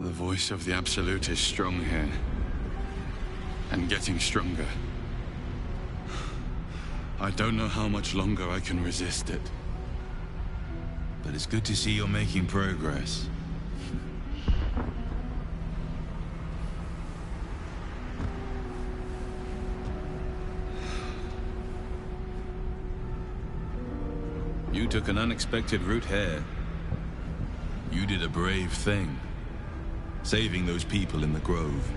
The voice of the Absolute is strong here. And getting stronger. I don't know how much longer I can resist it. But it's good to see you're making progress. You took an unexpected route here. You did a brave thing, saving those people in the grove.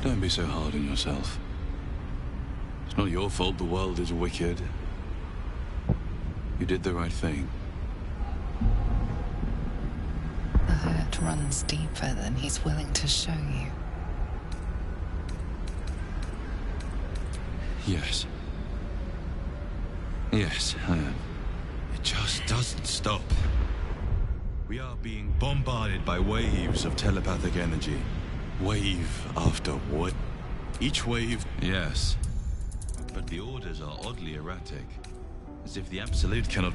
Don't be so hard on yourself. It's not your fault the world is wicked. You did the right thing. The hurt runs deeper than he's willing to show you. Yes. Yes, I am. It just doesn't stop. We are being bombarded by waves of telepathic energy. Wave after what? Each wave... Yes. But the orders are oddly erratic. As if the Absolute cannot...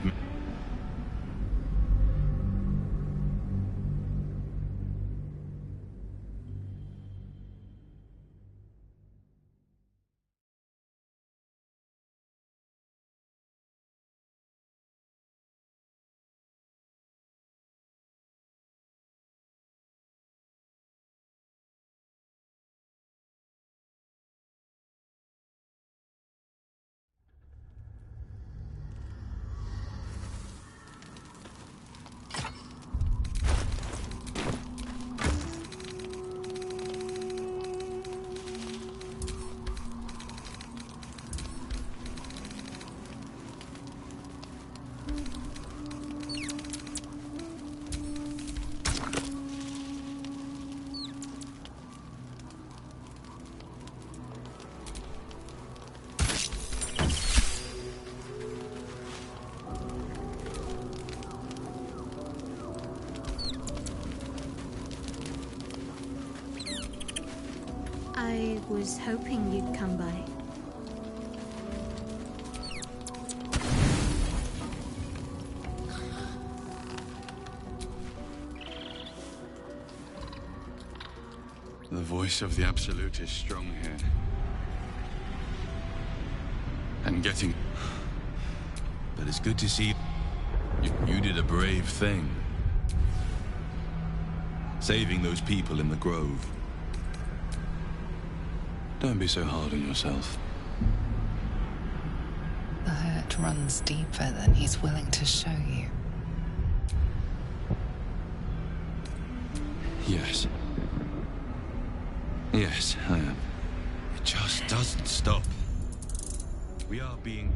I was hoping you'd come by. The voice of the Absolute is strong here. And getting... But it's good to see you did a brave thing, saving those people in the grove. Don't be so hard on yourself. The hurt runs deeper than he's willing to show you. Yes. Yes, I am. It just doesn't stop. We are being...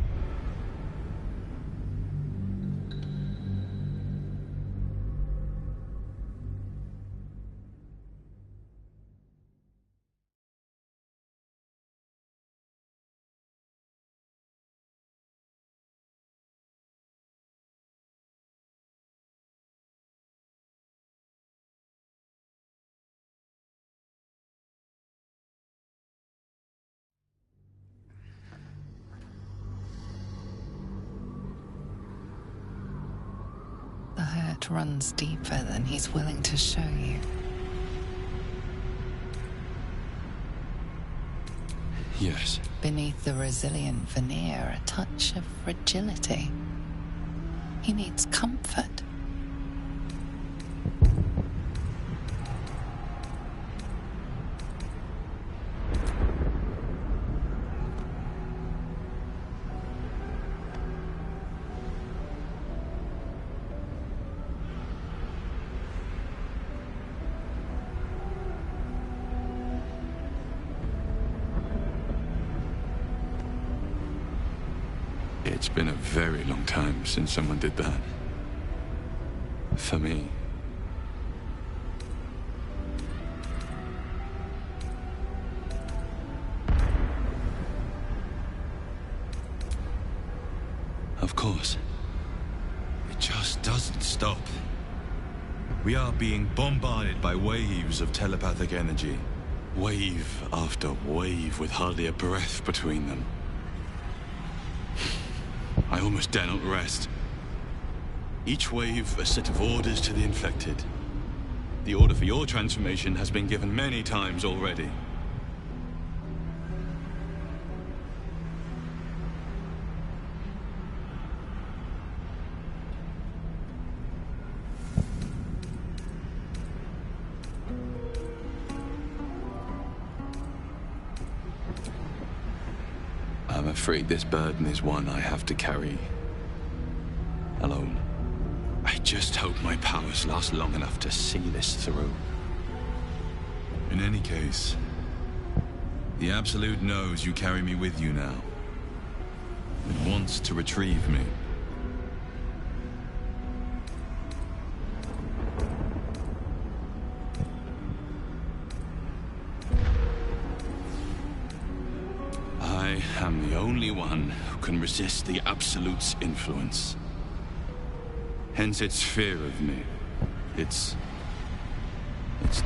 The hurt runs deeper than he's willing to show you. Yes. Beneath the resilient veneer, a touch of fragility. He needs comfort. It's been a very long time since someone did that. For me. Of course. It just doesn't stop. We are being bombarded by waves of telepathic energy. Wave after wave with hardly a breath between them. I almost dare not rest. Each wave a set of orders to the infected. The order for your transformation has been given many times already. I'm afraid this burden is one I have to carry alone. I just hope my powers last long enough to see this through. In any case, the Absolute knows you carry me with you now. It wants to retrieve me. I am the only one who can resist the Absolute's influence. Hence its fear of me. Its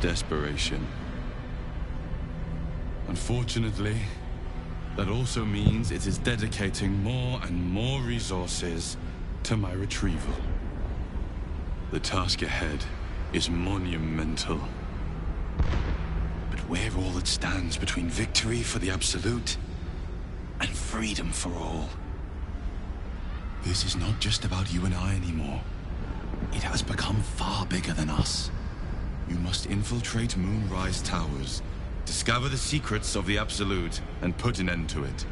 desperation. Unfortunately, that also means it is dedicating more and more resources to my retrieval. The task ahead is monumental. But we're all that stands between victory for the Absolute and freedom for all. This is not just about you and I anymore. It has become far bigger than us. You must infiltrate Moonrise Towers, discover the secrets of the Absolute, and put an end to it.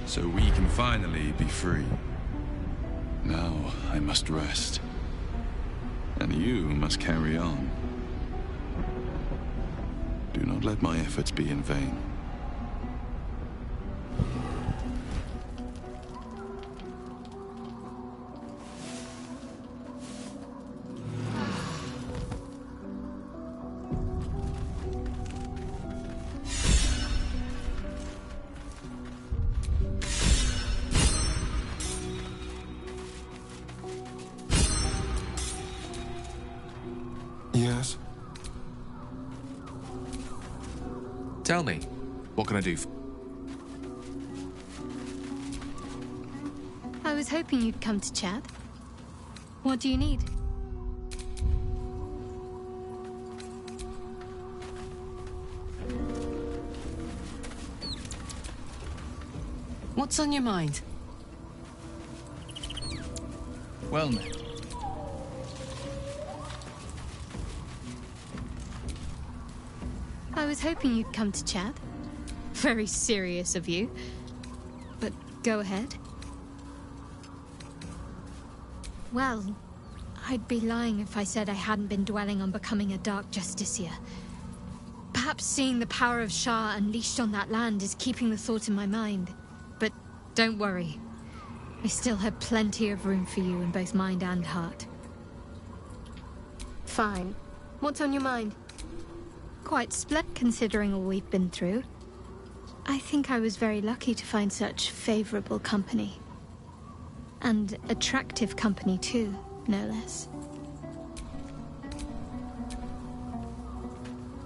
So we can finally be free. Now I must rest. And you must carry on. Do not let my efforts be in vain. Yes? Tell me, what can I do? I was hoping you'd come to chat. What do you need? What's on your mind? Well met. I was hoping you'd come to chat. Very serious of you. But go ahead. Well, I'd be lying if I said I hadn't been dwelling on becoming a Dark Justiciar. Perhaps seeing the power of Shah unleashed on that land is keeping the thought in my mind. But don't worry. I still have plenty of room for you in both mind and heart. Fine. What's on your mind? Quite split considering all we've been through. I think I was very lucky to find such favorable company. And attractive company too, no less.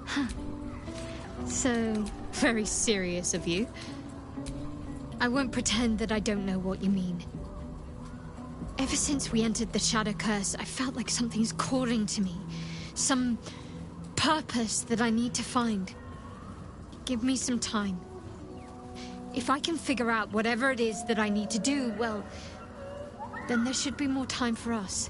Huh. So, very serious of you. I won't pretend that I don't know what you mean. Ever since we entered the Shadow Curse, I felt like something's calling to me. Some purpose that I need to find. Give me some time. If I can figure out whatever it is that I need to do, well, then there should be more time for us.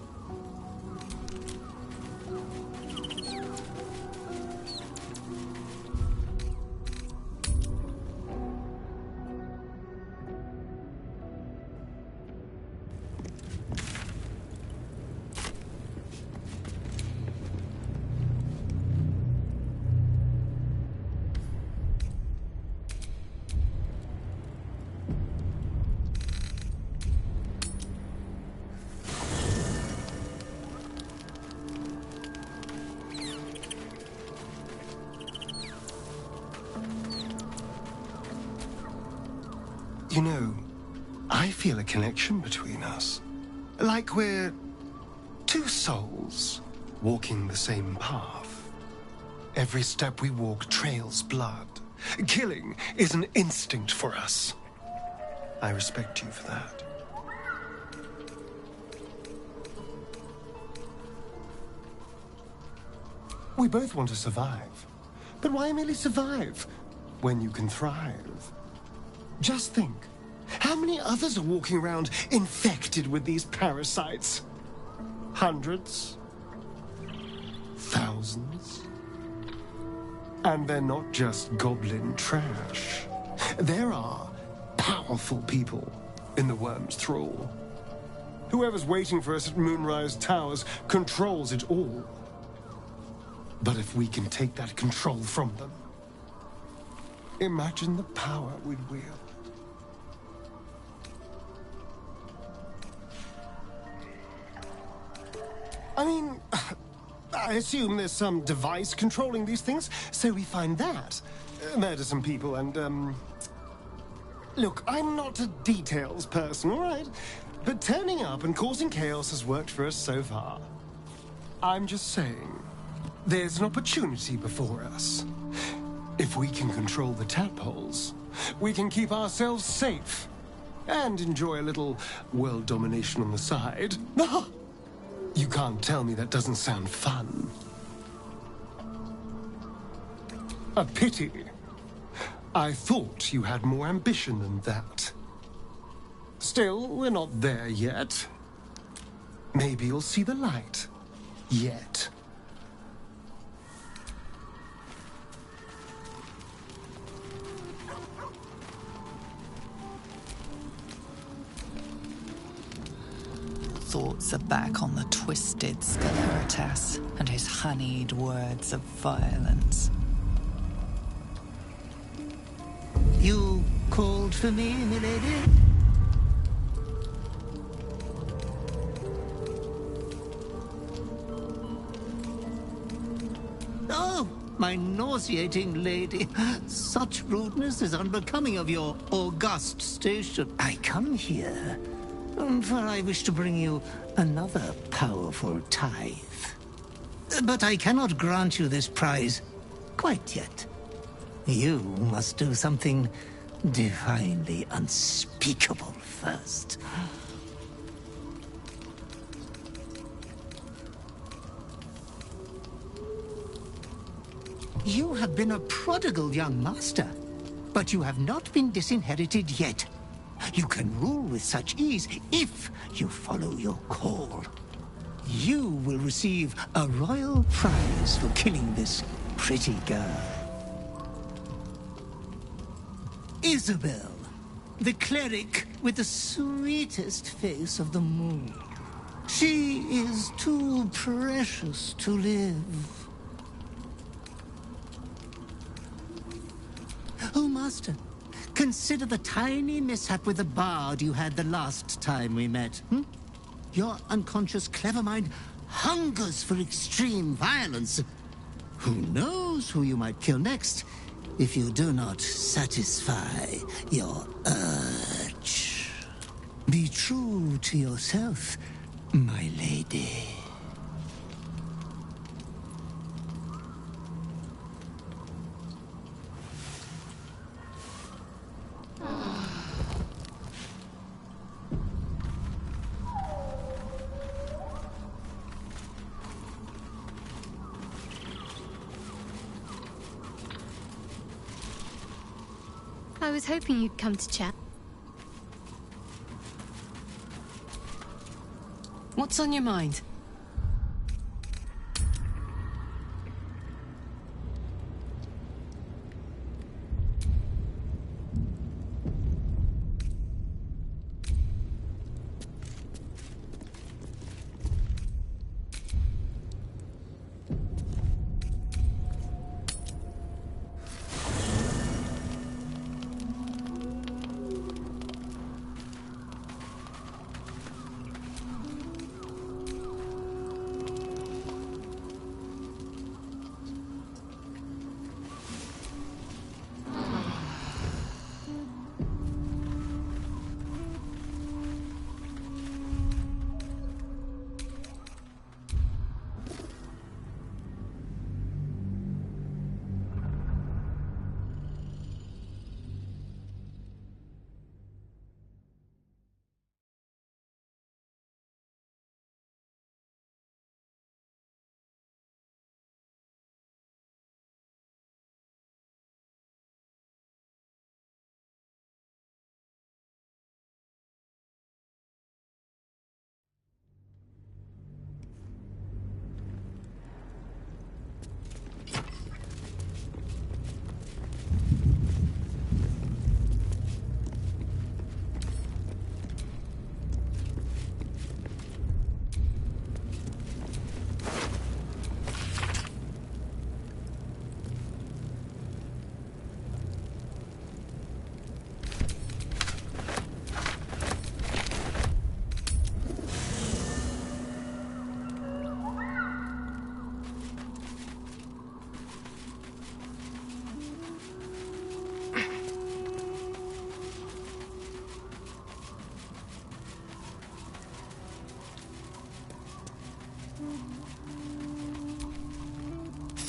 You know, I feel a connection between us. Like we're two souls walking the same path. Every step we walk trails blood. Killing is an instinct for us. I respect you for that. We both want to survive. But why merely survive when you can thrive? Just think, how many others are walking around infected with these parasites? Hundreds? Thousands? And they're not just goblin trash. There are powerful people in the worm's thrall. Whoever's waiting for us at Moonrise Towers controls it all. But if we can take that control from them, imagine the power we'd wield. I mean, I assume there's some device controlling these things, so we find that. Murder some people and, Look, I'm not a details person, all right? But turning up and causing chaos has worked for us so far. I'm just saying, there's an opportunity before us. If we can control the tadpoles, we can keep ourselves safe and enjoy a little world domination on the side. You can't tell me that doesn't sound fun. A pity. I thought you had more ambition than that. Still, we're not there yet. Maybe you'll see the light. Yet. Thoughts are back on the twisted Sceleritas and his honeyed words of violence. You called for me, milady? Oh, my nauseating lady. Such rudeness is unbecoming of your august station. I come here, for I wish to bring you another powerful tithe. But I cannot grant you this prize quite yet. You must do something divinely unspeakable first. You have been a prodigal young master, but you have not been disinherited yet. You can rule with such ease if you follow your call. You will receive a royal prize for killing this pretty girl. Isabel, the cleric with the sweetest face of the moon. She is too precious to live. Oh, Master, consider the tiny mishap with the bard you had the last time we met. Your unconscious clever mind hungers for extreme violence. Who knows who you might kill next if you do not satisfy your urge. Be true to yourself, my lady. I was hoping you'd come to chat. What's on your mind?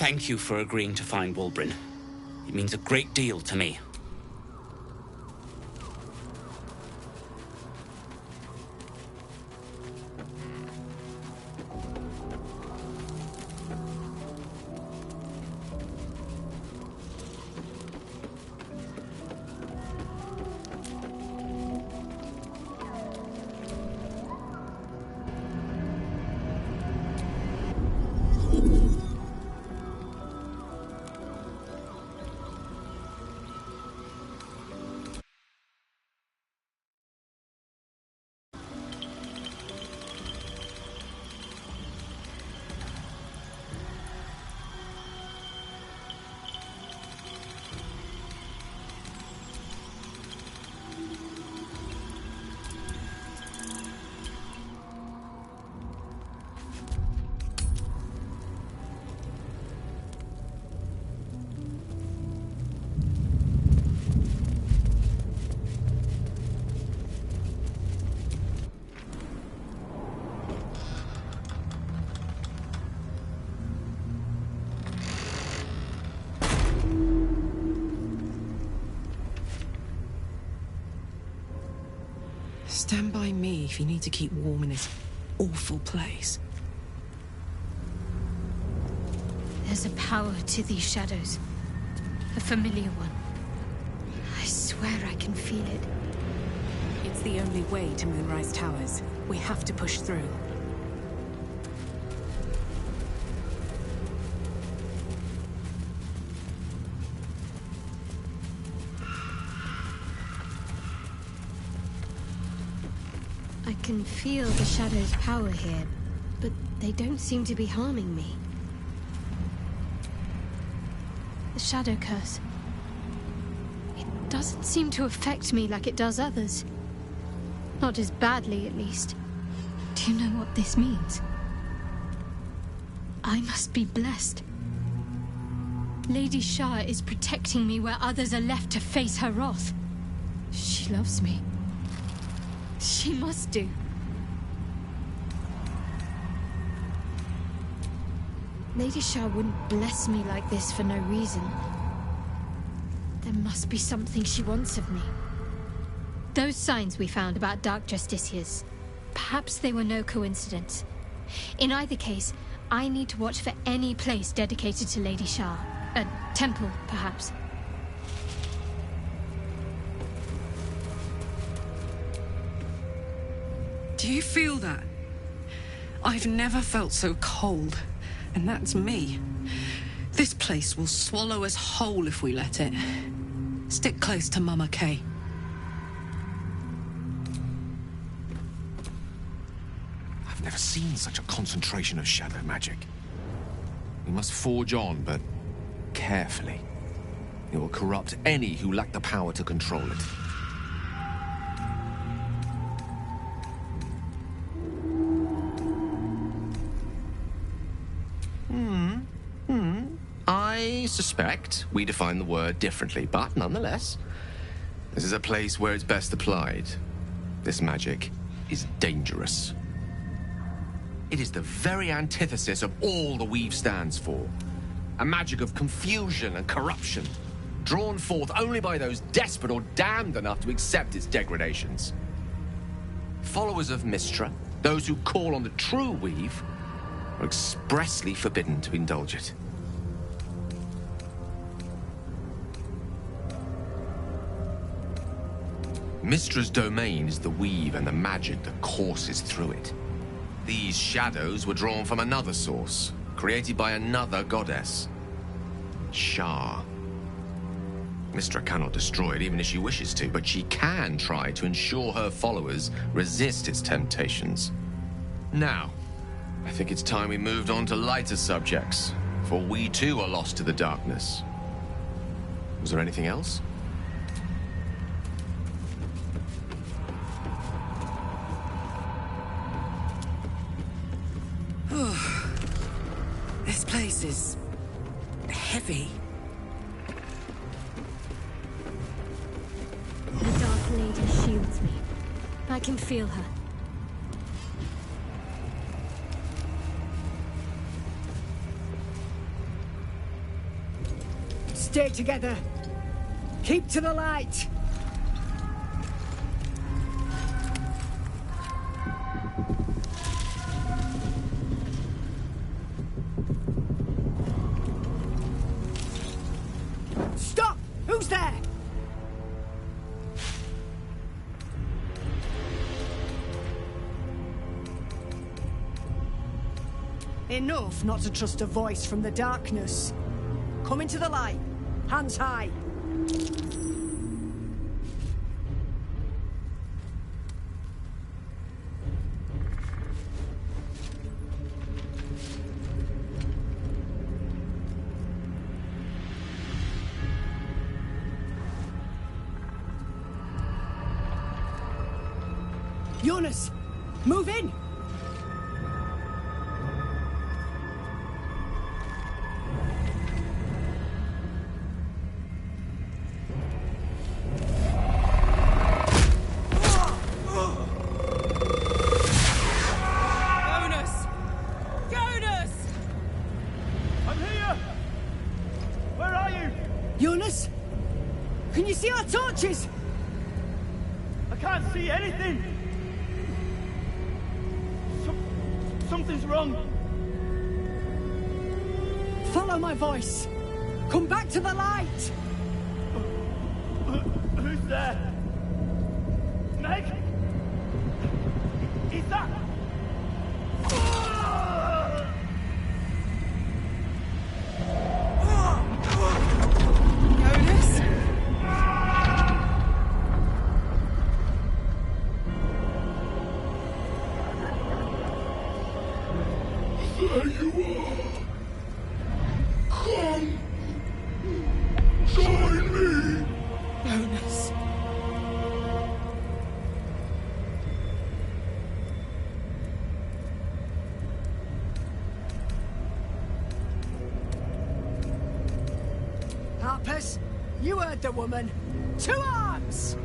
thank you for agreeing to find Wulbren. It means a great deal to me. Stand by me if you need to keep warm in this awful place. There's a power to these shadows. A familiar one. I swear I can feel it. It's the only way to Moonrise Towers. We have to push through. I can feel the shadows' power here, but they don't seem to be harming me. The shadow curse. It doesn't seem to affect me like it does others. Not as badly, at least. Do you know what this means? I must be blessed. Lady Shah is protecting me where others are left to face her wrath. She loves me. She must do. Lady Shah wouldn't bless me like this for no reason. There must be something she wants of me. Those signs we found about Dark Justiciars, perhaps they were no coincidence. In either case, I need to watch for any place dedicated to Lady Shah. A temple, perhaps. Do you feel that? I've never felt so cold, and that's me. This place will swallow us whole if we let it. Stick close to Mama Kay. I've never seen such a concentration of shadow magic. We must forge on, but carefully. It will corrupt any who lack the power to control it. I suspect we define the word differently, but nonetheless, this is a place where it's best applied. This magic is dangerous. It is the very antithesis of all the Weave stands for. A magic of confusion and corruption, drawn forth only by those desperate or damned enough to accept its degradations. Followers of Mystra, those who call on the true Weave, are expressly forbidden to indulge it. Mystra's domain is the Weave and the magic that courses through it. These shadows were drawn from another source, created by another goddess, Shah. Mystra cannot destroy it even if she wishes to, but she can try to ensure her followers resist its temptations. Now, I think it's time we moved on to lighter subjects, for we too are lost to the darkness. Was there anything else? This place is heavy. The Dark Lady shields me. I can feel her. Stay together. Keep to the light. Stop! Who's there? Enough not to trust a voice from the darkness. Come into the light. Hands high. Jonas, move in! Jonas? Can you see our torches? I can't see anything! Something's wrong. Follow my voice. Come back to the light. Who's there? Meg? Is that... Jonas? There you are. Come. Join me. Jonas. Harpers, you heard the woman. To arms!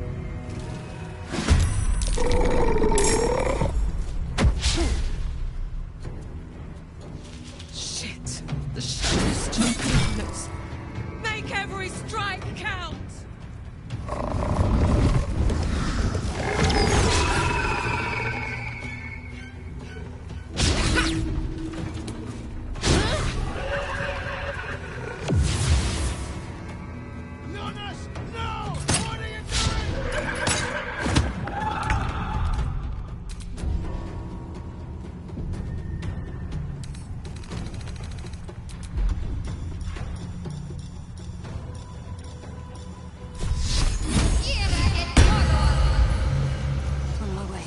Shit. The shadow's choking us. Make every strike count! Jonas, no! What are you doing? On my way.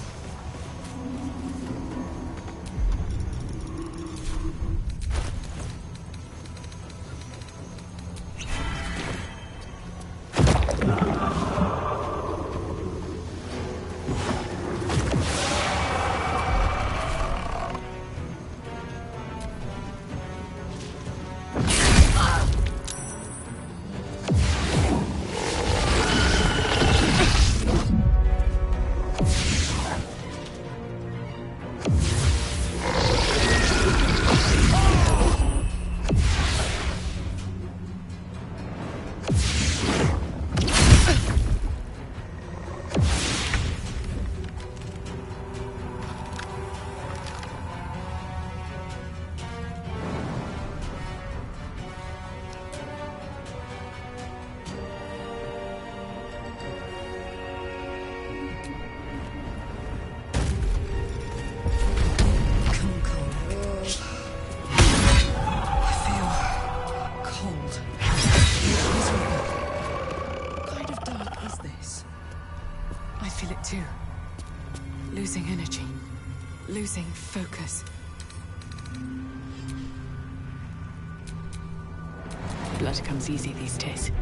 Come, Cole. I feel cold. Miserable. What kind of dark is this? I feel it too. Losing energy. Losing focus. Blood comes easy these days.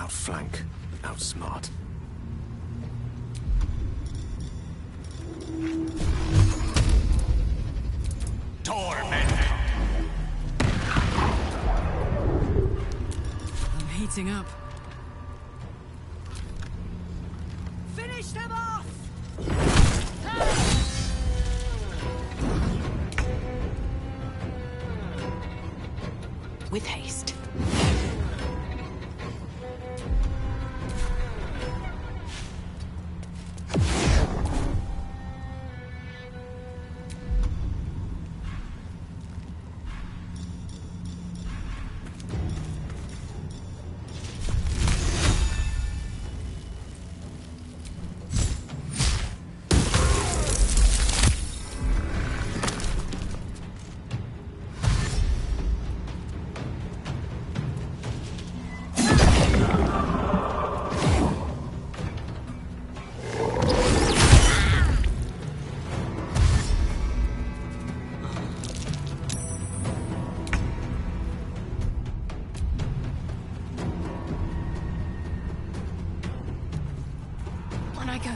outflank, outsmart. I'm heating up. Finish them off! With haste. On I go.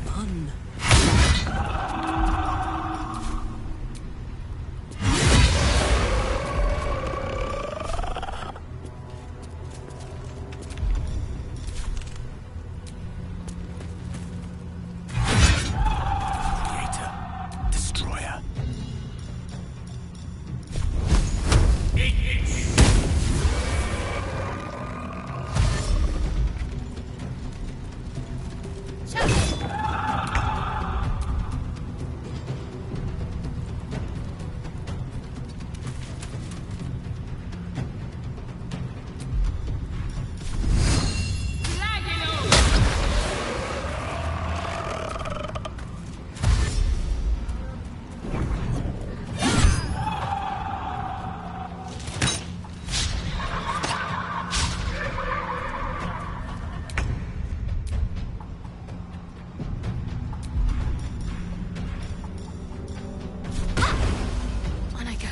Fun. Creator. Destroyer. On I go.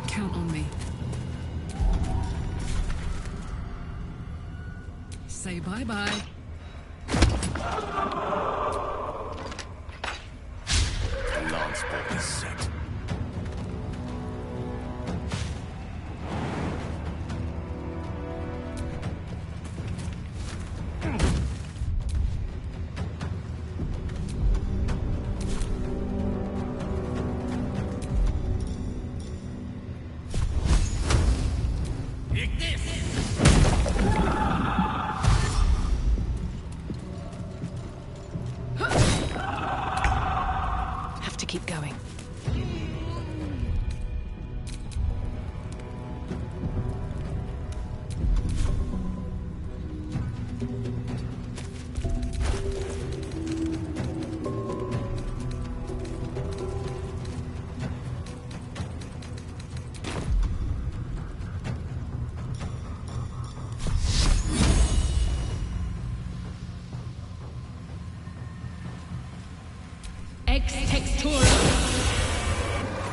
Count on me. Say bye-bye. The lance bolt is set. Have to keep going.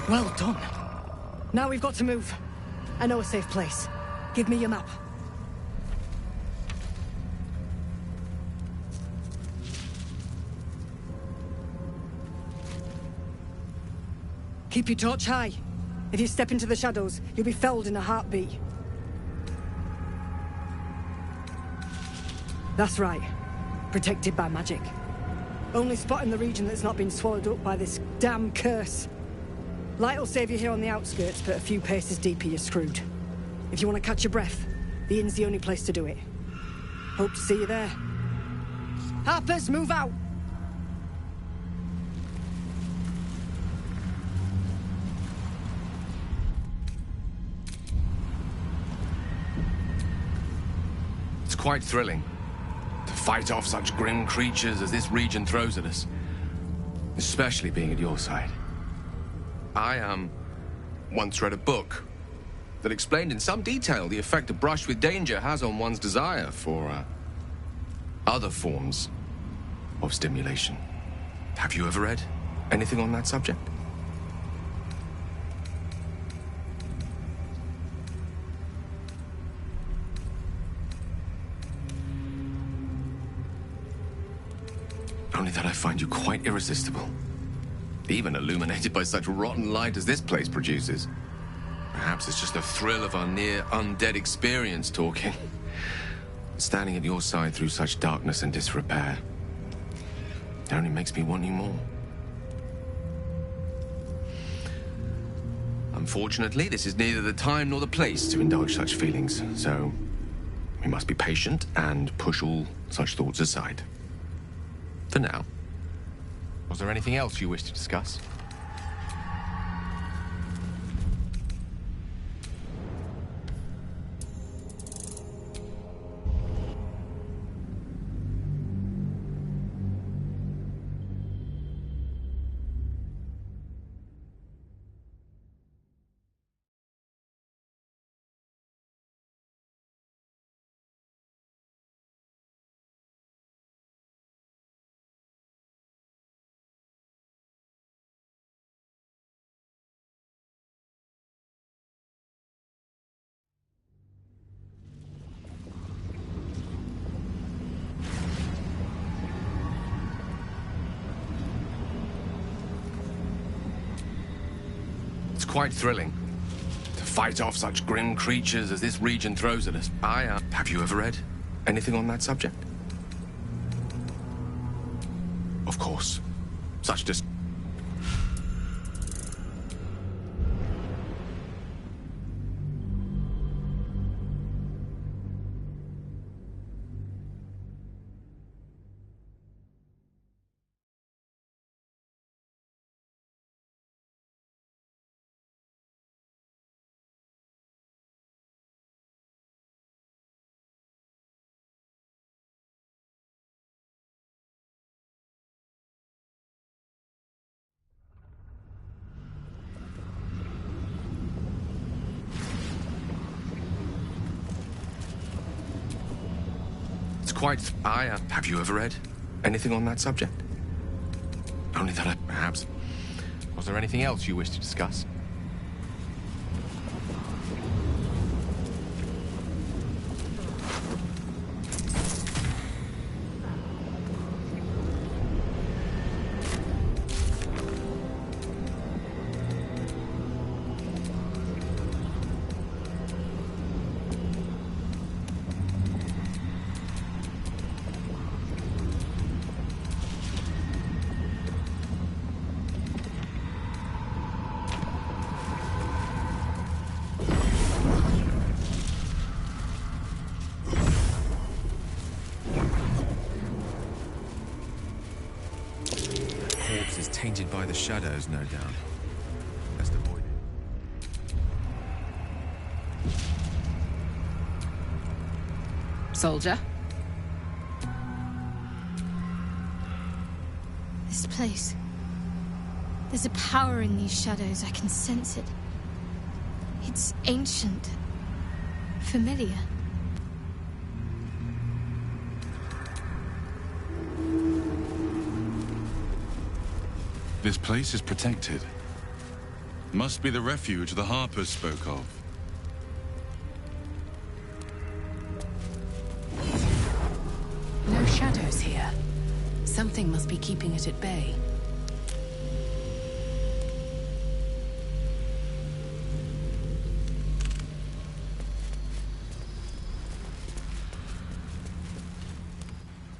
Well done. Now we've got to move. I know a safe place. Give me your map. Keep your torch high. If you step into the shadows, you'll be felled in a heartbeat. That's right. Protected by magic. Only spot in the region that's not been swallowed up by this damn curse. Light will save you here on the outskirts, but a few paces deeper you're screwed. If you want to catch your breath, the inn's the only place to do it. Hope to see you there. Harpers, move out! It's quite thrilling to fight off such grim creatures as this region throws at us. Especially being at your side. I once read a book that explained in some detail the effect a brush with danger has on one's desire for other forms of stimulation. Have you ever read anything on that subject? Only that I find you quite irresistible. Even illuminated by such rotten light as this place produces. Perhaps it's just the thrill of our near-undead experience talking. Standing at your side through such darkness and disrepair. It only makes me want you more. Unfortunately, this is neither the time nor the place to indulge such feelings, so we must be patient and push all such thoughts aside. For now. Was there anything else you wish to discuss? Quite thrilling to fight off such grim creatures as this region throws at us. Have you ever read anything on that subject? Of course. Such Have you ever read anything on that subject? Only that perhaps. Was there anything else you wish to discuss? Tainted by the shadows, no doubt. Best avoid it. Soldier? This place. There's a power in these shadows. I can sense it. It's ancient. Familiar. This place is protected. Must be the refuge the Harpers spoke of. No shadows here. Something must be keeping it at bay.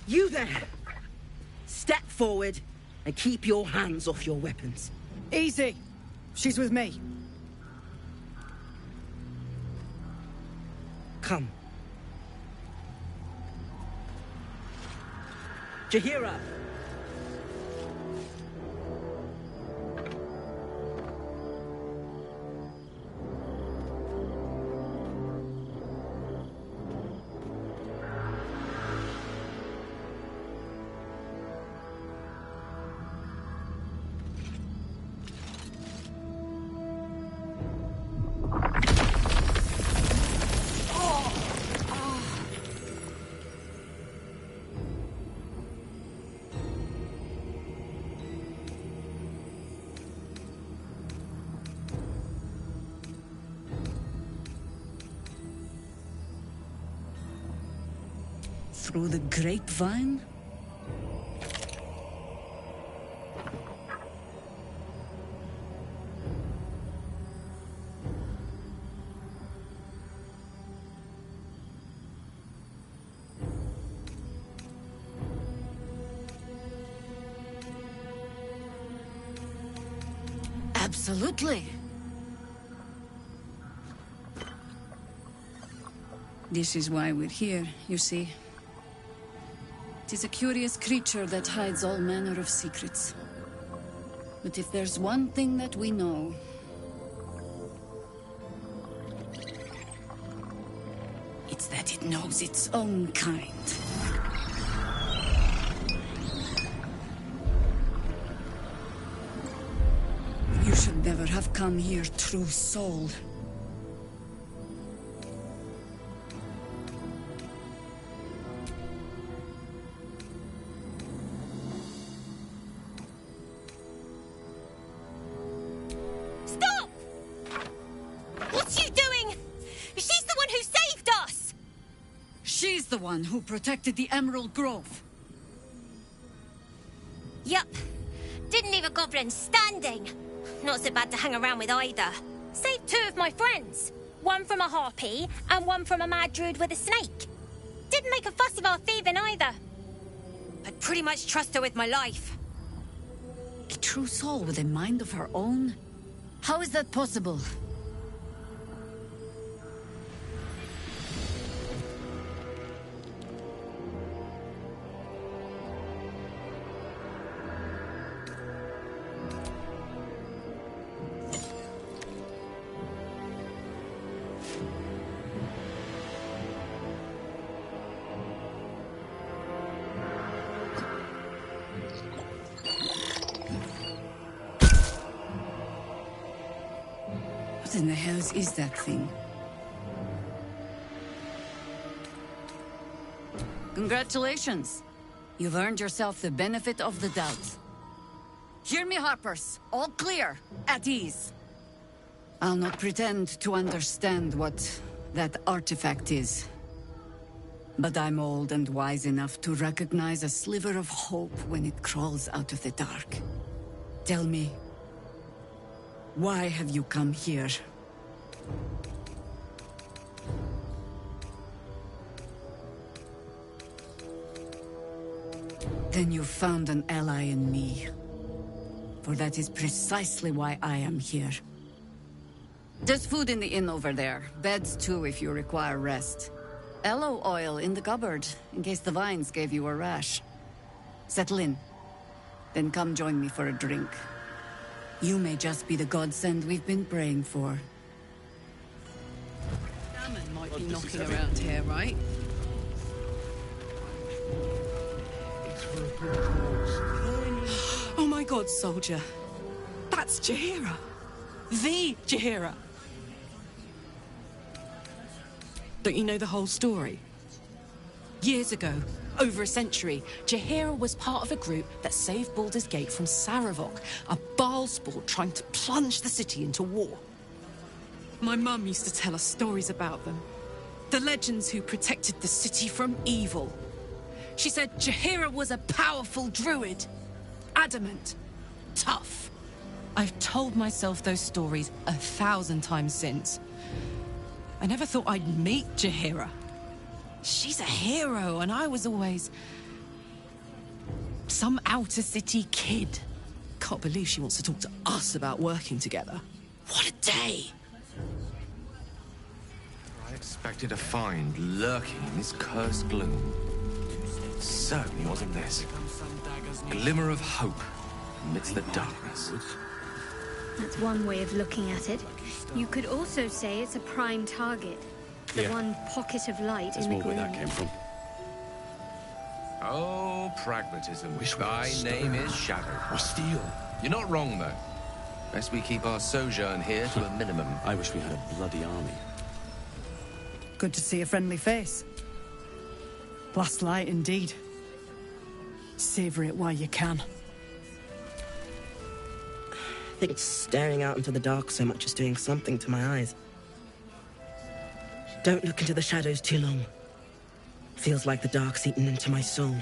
You there! Step forward and keep your hands off your weapons. Easy. She's with me. Come. Jaheira! Through the grapevine? Absolutely. This is why we're here, you see. It is a curious creature that hides all manner of secrets. But if there's one thing that we know, it's that it knows its own kind. You should never have come here, true soul. The one who protected the Emerald Grove. Yup. Didn't leave a goblin standing. Not so bad to hang around with either. Saved 2 of my friends. One from a harpy and one from a mad druid with a snake. Didn't make a fuss about thieving either. I'd pretty much trust her with my life. A true soul with a mind of her own? How is that possible? What in the hells is that thing? Congratulations. You've earned yourself the benefit of the doubt. Hear me, Harpers. All clear. At ease. I'll not pretend to understand what that artifact is. But I'm old and wise enough to recognize a sliver of hope when it crawls out of the dark. Tell me, why have you come here? Then you've found an ally in me. For that is precisely why I am here. There's food in the inn over there. Beds too if you require rest. Aloe oil in the cupboard, in case the vines gave you a rash. Settle in. Then come join me for a drink. You may just be the godsend we've been praying for. Salmon might be knocking around here, right? Oh my god, soldier. That's Jaheira. The Jaheira. Don't you know the whole story? Years ago, over a century, Jaheira was part of a group that saved Baldur's Gate from Saravok, a Baalspawn trying to plunge the city into war. My mum used to tell us stories about them. The legends who protected the city from evil. She said Jaheira was a powerful druid. Adamant. Tough. I've told myself those stories 1,000 times since. I never thought I'd meet Jaheira. She's a hero, and I was always Some outer city kid. Can't believe she wants to talk to us about working together. What a day! I expected to find lurking in this cursed gloom. Certainly wasn't this. Glimmer of hope amidst the darkness. That's one way of looking at it. You could also say it's a prime target. The one pocket of light in the more where gloom. that came from. Oh, pragmatism. Thy name is Shadow. Or steel. You're not wrong, though. Best we keep our sojourn here to a minimum. I wish we had a bloody army. Good to see a friendly face. Last light, indeed. Savor it while you can. I think staring out into the dark so much is doing something to my eyes. Don't look into the shadows too long. Feels like the dark's eaten into my soul.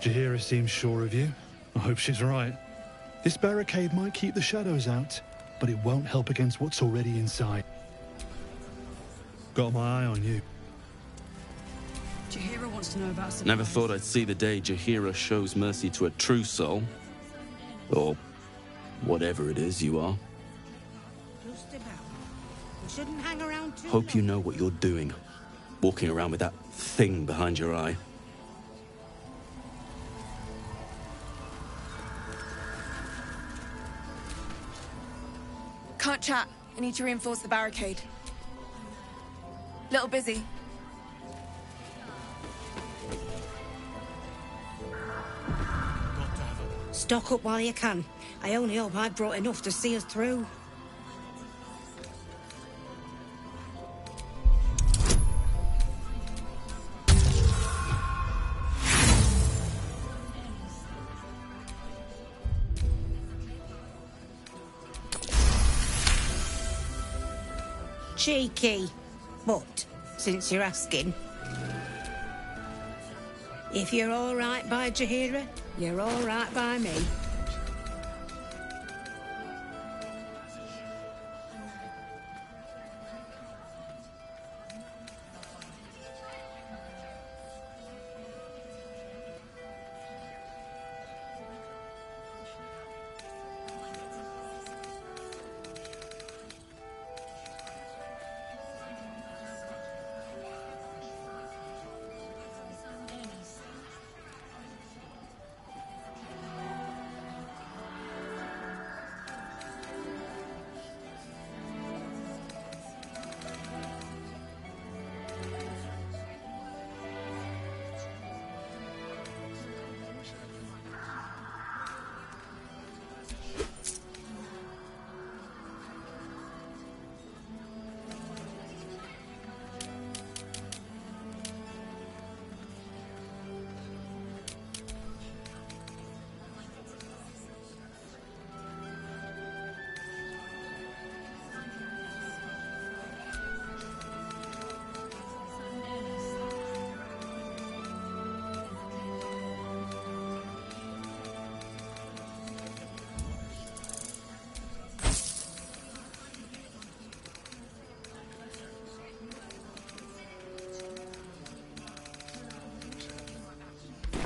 Jaheira seems sure of you. I hope she's right. This barricade might keep the shadows out, but it won't help against what's already inside. Got my eye on you. Jaheira wants to know about some... Never thought I'd see the day Jaheira shows mercy to a true soul. Or whatever it is you are. Just about. We shouldn't hang around too Hope you know what you're doing. Walking around with that thing behind your eye. Can't chat. I need to reinforce the barricade. Little busy. Stock up while you can. I only hope I brought enough to see us through. Cheeky. But, since you're asking, if you're all right by Jaheira, you're all right by me.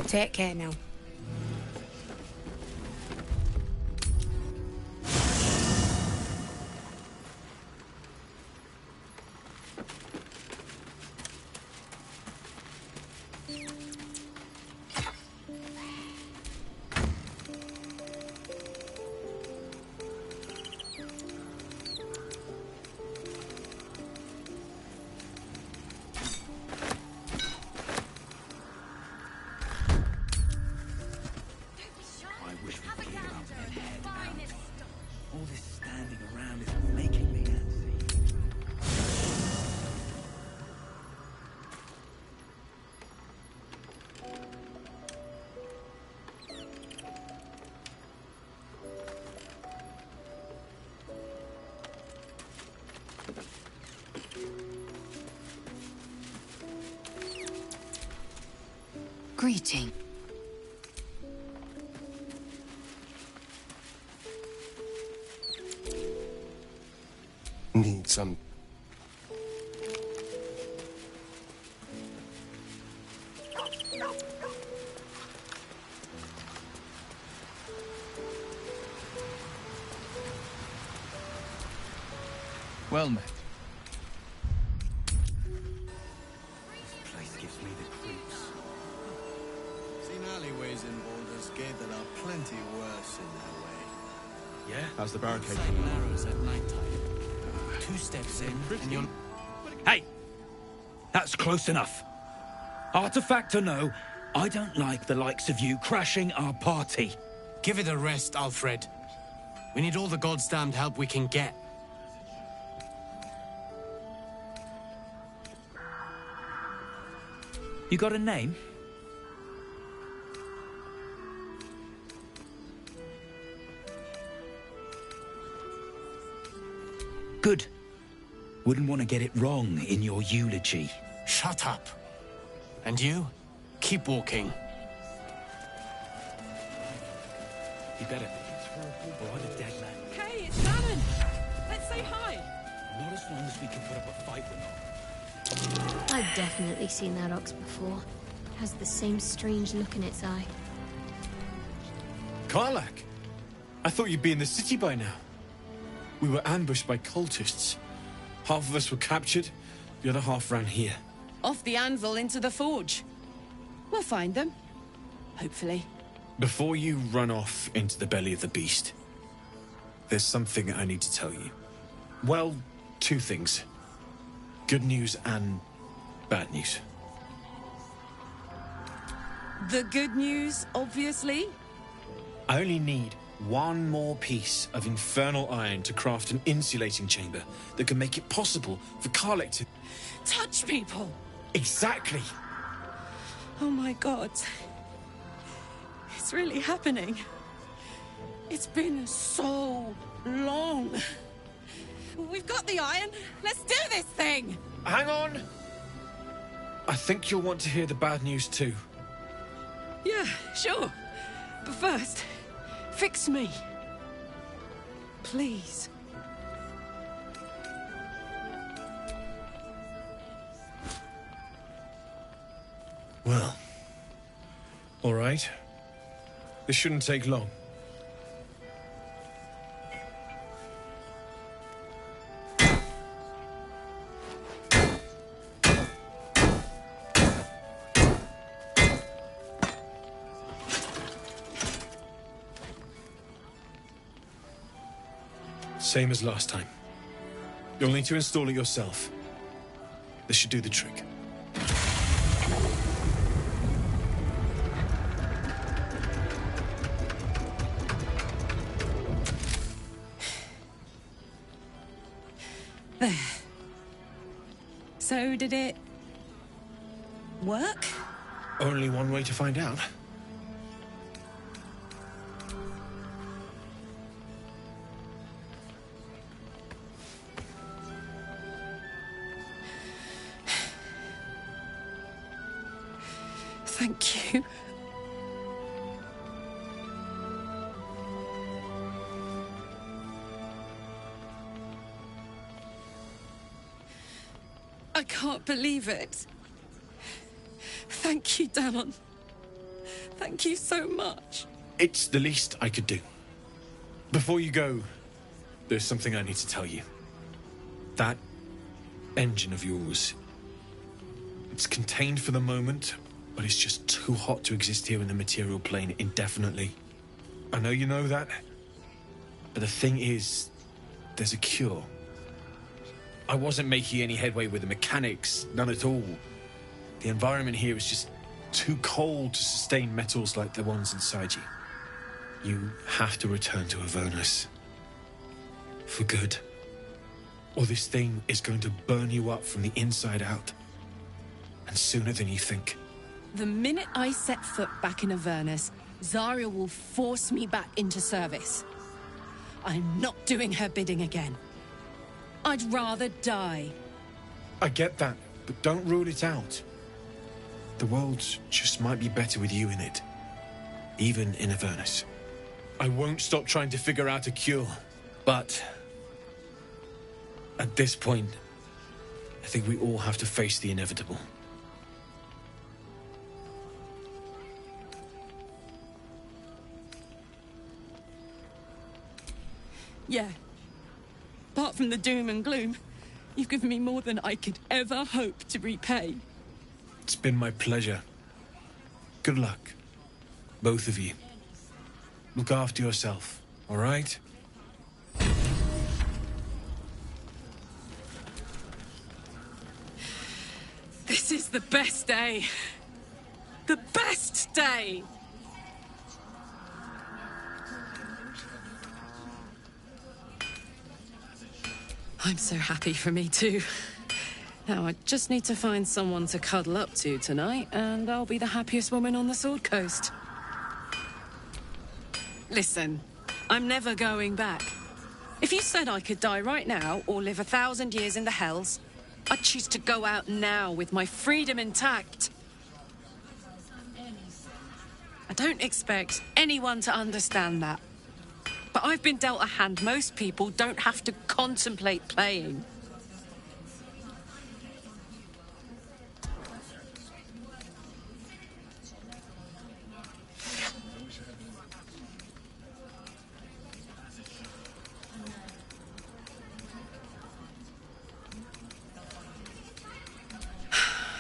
Take care now. All this standing around is making me antsy. Greeting. Need some... Well met. This place gives me the creeps. Seen alleyways in Baldur's Gate that are plenty worse in their way. Yeah? How's the barricade? Sight narrows at night time. 2 steps in, and you're... Hey! That's close enough. Artifact or no, I don't like the likes of you crashing our party. Give it a rest, Alfred. We need all the goddamned help we can get. You got a name? Good. Wouldn't want to get it wrong in your eulogy. Shut up. And you? Keep walking. You better be. Or I'm a dead man. Hey, it's Shannon! Let's say hi! Not as long as we can put up a fight with them. I've definitely seen that ox before. It has the same strange look in its eye. Karlak! I thought you'd be in the city by now. We were ambushed by cultists. Half of us were captured, the other half ran here. Off the anvil into the forge. We'll find them. Hopefully. Before you run off into the belly of the beast, there's something I need to tell you. Well, 2 things. Good news and bad news. The good news, obviously. I only need 1 more piece of infernal iron to craft an insulating chamber that can make it possible for Karlak to... Touch people! Exactly! Oh my god. It's really happening. It's been so long. We've got the iron. Let's do this thing! Hang on! I think you'll want to hear the bad news too. Yeah, sure. But first, fix me. Please. Well, all right. This shouldn't take long. Same as last time. You'll need to install it yourself. This should do the trick. There. So, did it work? Only one way to find out. Thank you. I can't believe it. Thank you, Danon. Thank you so much. It's the least I could do. Before you go, there's something I need to tell you. That engine of yours, it's contained for the moment, but it's just too hot to exist here in the material plane indefinitely. I know you know that, but the thing is, there's a cure. I wasn't making any headway with the mechanics, none at all. The environment here is just too cold to sustain metals like the ones inside you. You have to return to Avernus. For good. Or this thing is going to burn you up from the inside out. And sooner than you think. The minute I set foot back in Avernus, Zarya will force me back into service. I'm not doing her bidding again. I'd rather die. I get that, but don't rule it out. The world just might be better with you in it. Even in Avernus. I won't stop trying to figure out a cure. But at this point, I think we all have to face the inevitable. Yeah. Apart from the doom and gloom, you've given me more than I could ever hope to repay. It's been my pleasure. Good luck, both of you. Look after yourself, all right? This is the best day. The best day! I'm so happy for me too. Now I just need to find someone to cuddle up to tonight, and I'll be the happiest woman on the Sword Coast. Listen, I'm never going back. If you said I could die right now or live 1,000 years in the Hells, I'd choose to go out now with my freedom intact. I don't expect anyone to understand that. But I've been dealt a hand most people don't have to contemplate playing.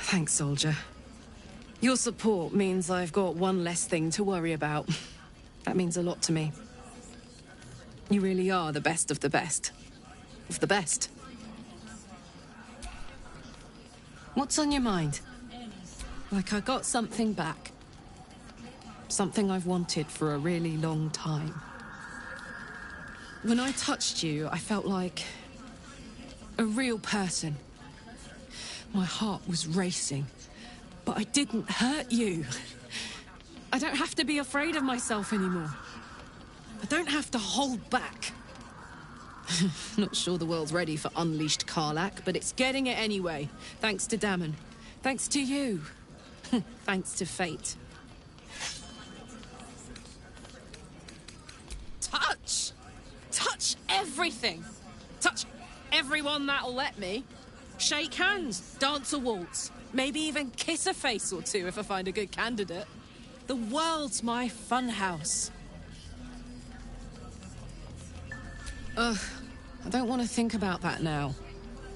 Thanks, soldier. Your support means I've got one less thing to worry about. That means a lot to me. You really are the best of the best. Of the best. What's on your mind? Like I got something back. Something I've wanted for a really long time. When I touched you, I felt like a real person. My heart was racing, but I didn't hurt you. I don't have to be afraid of myself anymore. I don't have to hold back. Not sure the world's ready for unleashed Karlach, but it's getting it anyway. Thanks to Dammon. Thanks to you. Thanks to fate. Touch! Touch everything! Touch everyone that'll let me. Shake hands, dance a waltz, maybe even kiss a face or two if I find a good candidate. The world's my funhouse. Ugh, I don't want to think about that now.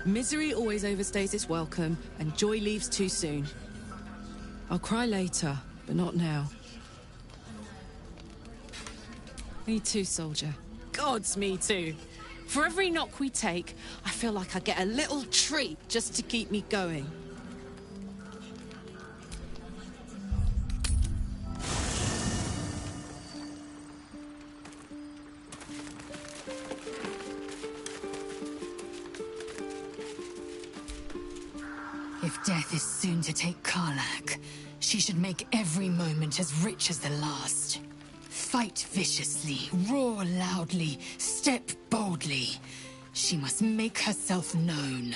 Misery always overstays its welcome, and joy leaves too soon. I'll cry later, but not now. Me too, soldier. Gods, me too. For every knock we take, I feel like I get a little treat just to keep me going. If death is soon to take Karlach, she should make every moment as rich as the last. Fight viciously, roar loudly, step boldly. She must make herself known.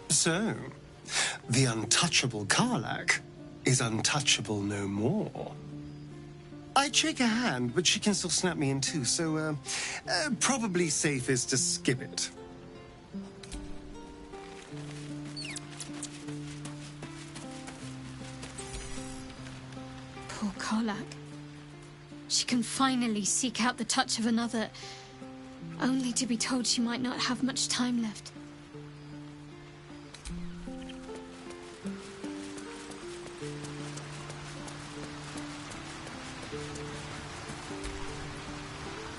So, the untouchable Karlach is untouchable no more. I'd shake her hand, but she can still snap me in two, so, probably safest to skip it. Poor Karlach. She can finally seek out the touch of another, only to be told she might not have much time left.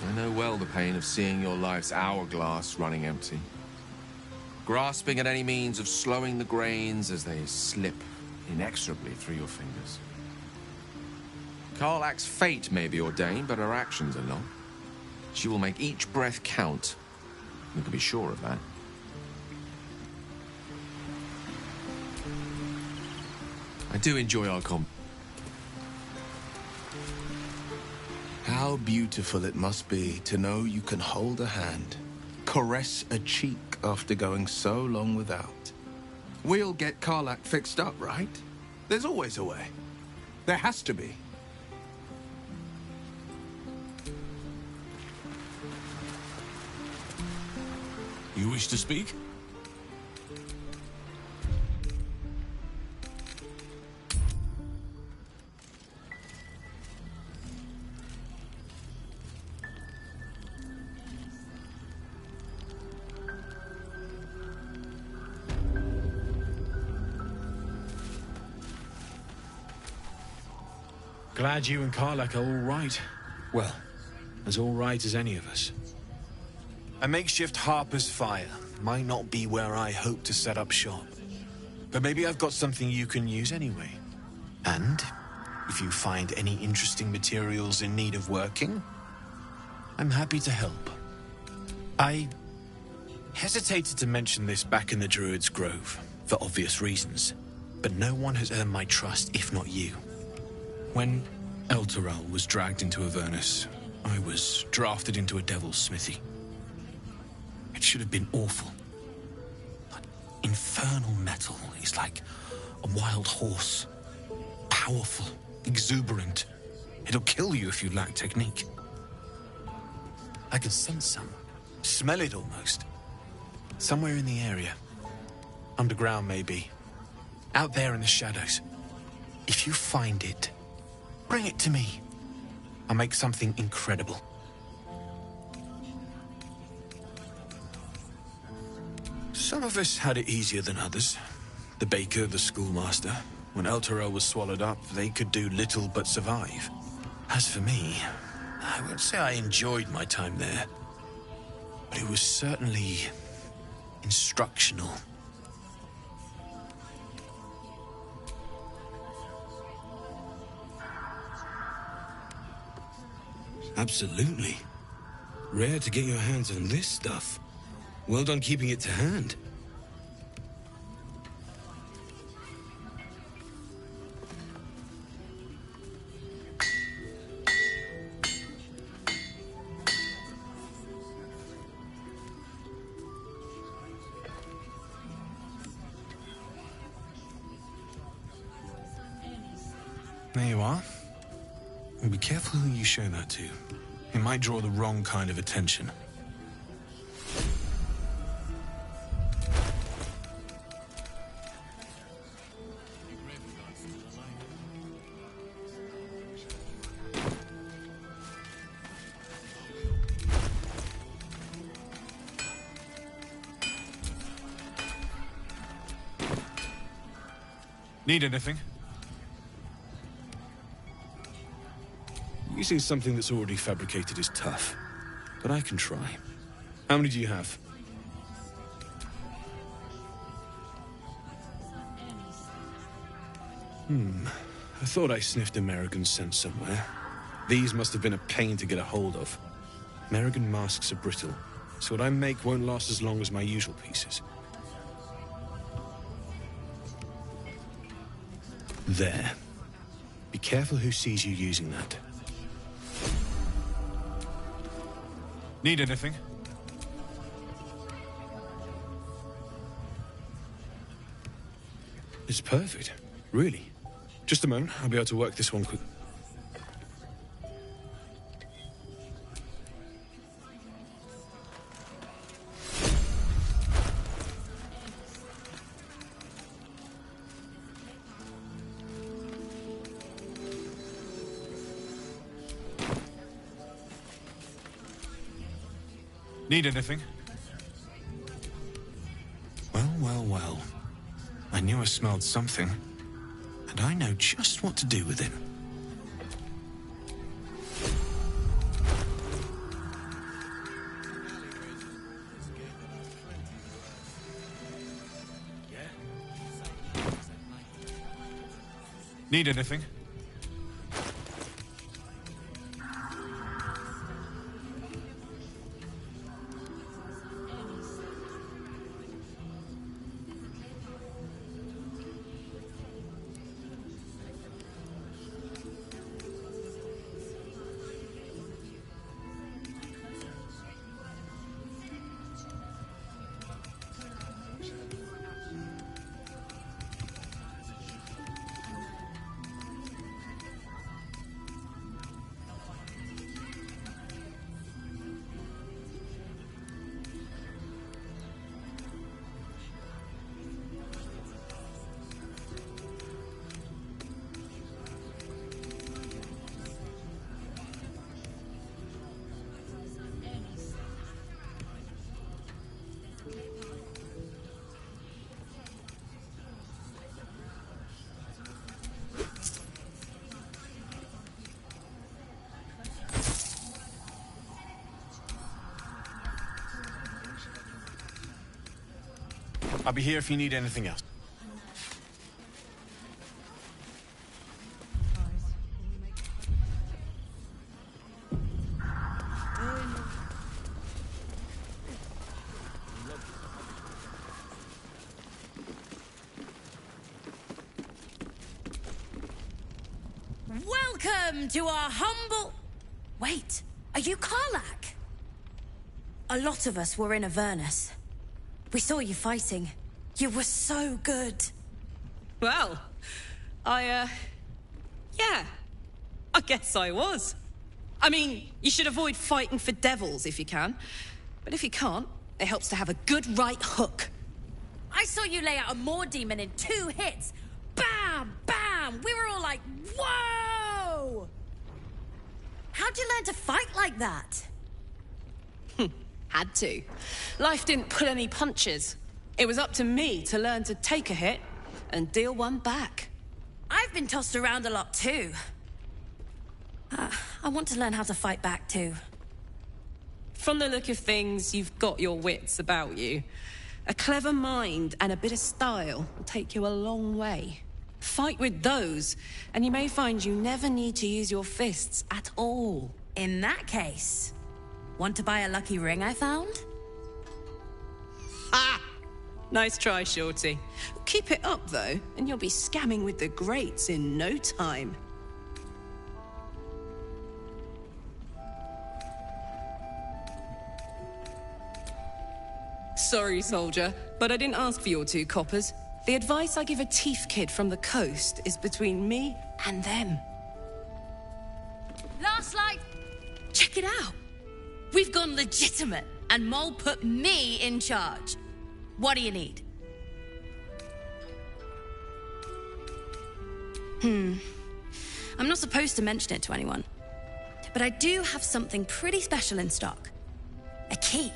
I know well the pain of seeing your life's hourglass running empty. Grasping at any means of slowing the grains as they slip inexorably through your fingers. Karlach's fate may be ordained, but her actions are not. She will make each breath count. You can be sure of that. I do enjoy our How beautiful it must be to know you can hold a hand, caress a cheek after going so long without. We'll get Karlach fixed up, right? There's always a way. There has to be. You wish to speak? Glad you and Karlak are all right. Well, as all right as any of us. A makeshift Harper's Fire might not be where I hope to set up shop. But maybe I've got something you can use anyway. And if you find any interesting materials in need of working, I'm happy to help. I hesitated to mention this back in the Druid's Grove, for obvious reasons. But no one has earned my trust, if not you. When Elturel was dragged into Avernus, I was drafted into a devil's smithy. It should have been awful. But infernal metal is like a wild horse. Powerful, exuberant. It'll kill you if you lack technique. I can sense some. Smell it almost. Somewhere in the area. Underground, maybe. Out there in the shadows. If you find it, bring it to me. I'll make something incredible. Some of us had it easier than others. The baker, the schoolmaster. When Elturel was swallowed up, they could do little but survive. As for me, I won't say I enjoyed my time there. But it was certainly instructional. Absolutely. Rare to get your hands on this stuff. Well done keeping it to hand. There you are. And be careful who you show that to. It might draw the wrong kind of attention. Need anything? Using something that's already fabricated is tough, but I can try. How many do you have? I thought I sniffed American scent somewhere. These must have been a pain to get a hold of. American masks are brittle, so what I make won't last as long as my usual pieces. There. Be careful who sees you using that. Need anything? It's perfect. Really. Just a moment, I'll be able to work this one quick. Need anything? Well, well, well. I knew I smelled something, and I know just what to do with it. Need anything? I'll be here if you need anything else. Welcome to our humble... Wait, are you Karlach? A lot of us were in Avernus. We saw you fighting. You were so good. Well, yeah, I guess I was. I mean, you should avoid fighting for devils if you can. But if you can't, it helps to have a good right hook. I saw you lay out a Moor demon in 2 hits. Bam! Bam! We were all like, whoa! How'd you learn to fight like that? Had to. Life didn't pull any punches. It was up to me to learn to take a hit and deal one back. I've been tossed around a lot too. I want to learn how to fight back too. From the look of things, you've got your wits about you. A clever mind and a bit of style will take you a long way. Fight with those, and you may find you never need to use your fists at all. In that case, want to buy a lucky ring I found? Ah! Nice try, Shorty. Keep it up, though, and you'll be scamming with the greats in no time. Sorry, soldier, but I didn't ask for your 2 coppers. The advice I give a thief kid from the coast is between me and them. Last light! Check it out! We've gone legitimate, and Mole put me in charge. What do you need? I'm not supposed to mention it to anyone, but I do have something pretty special in stock. A key.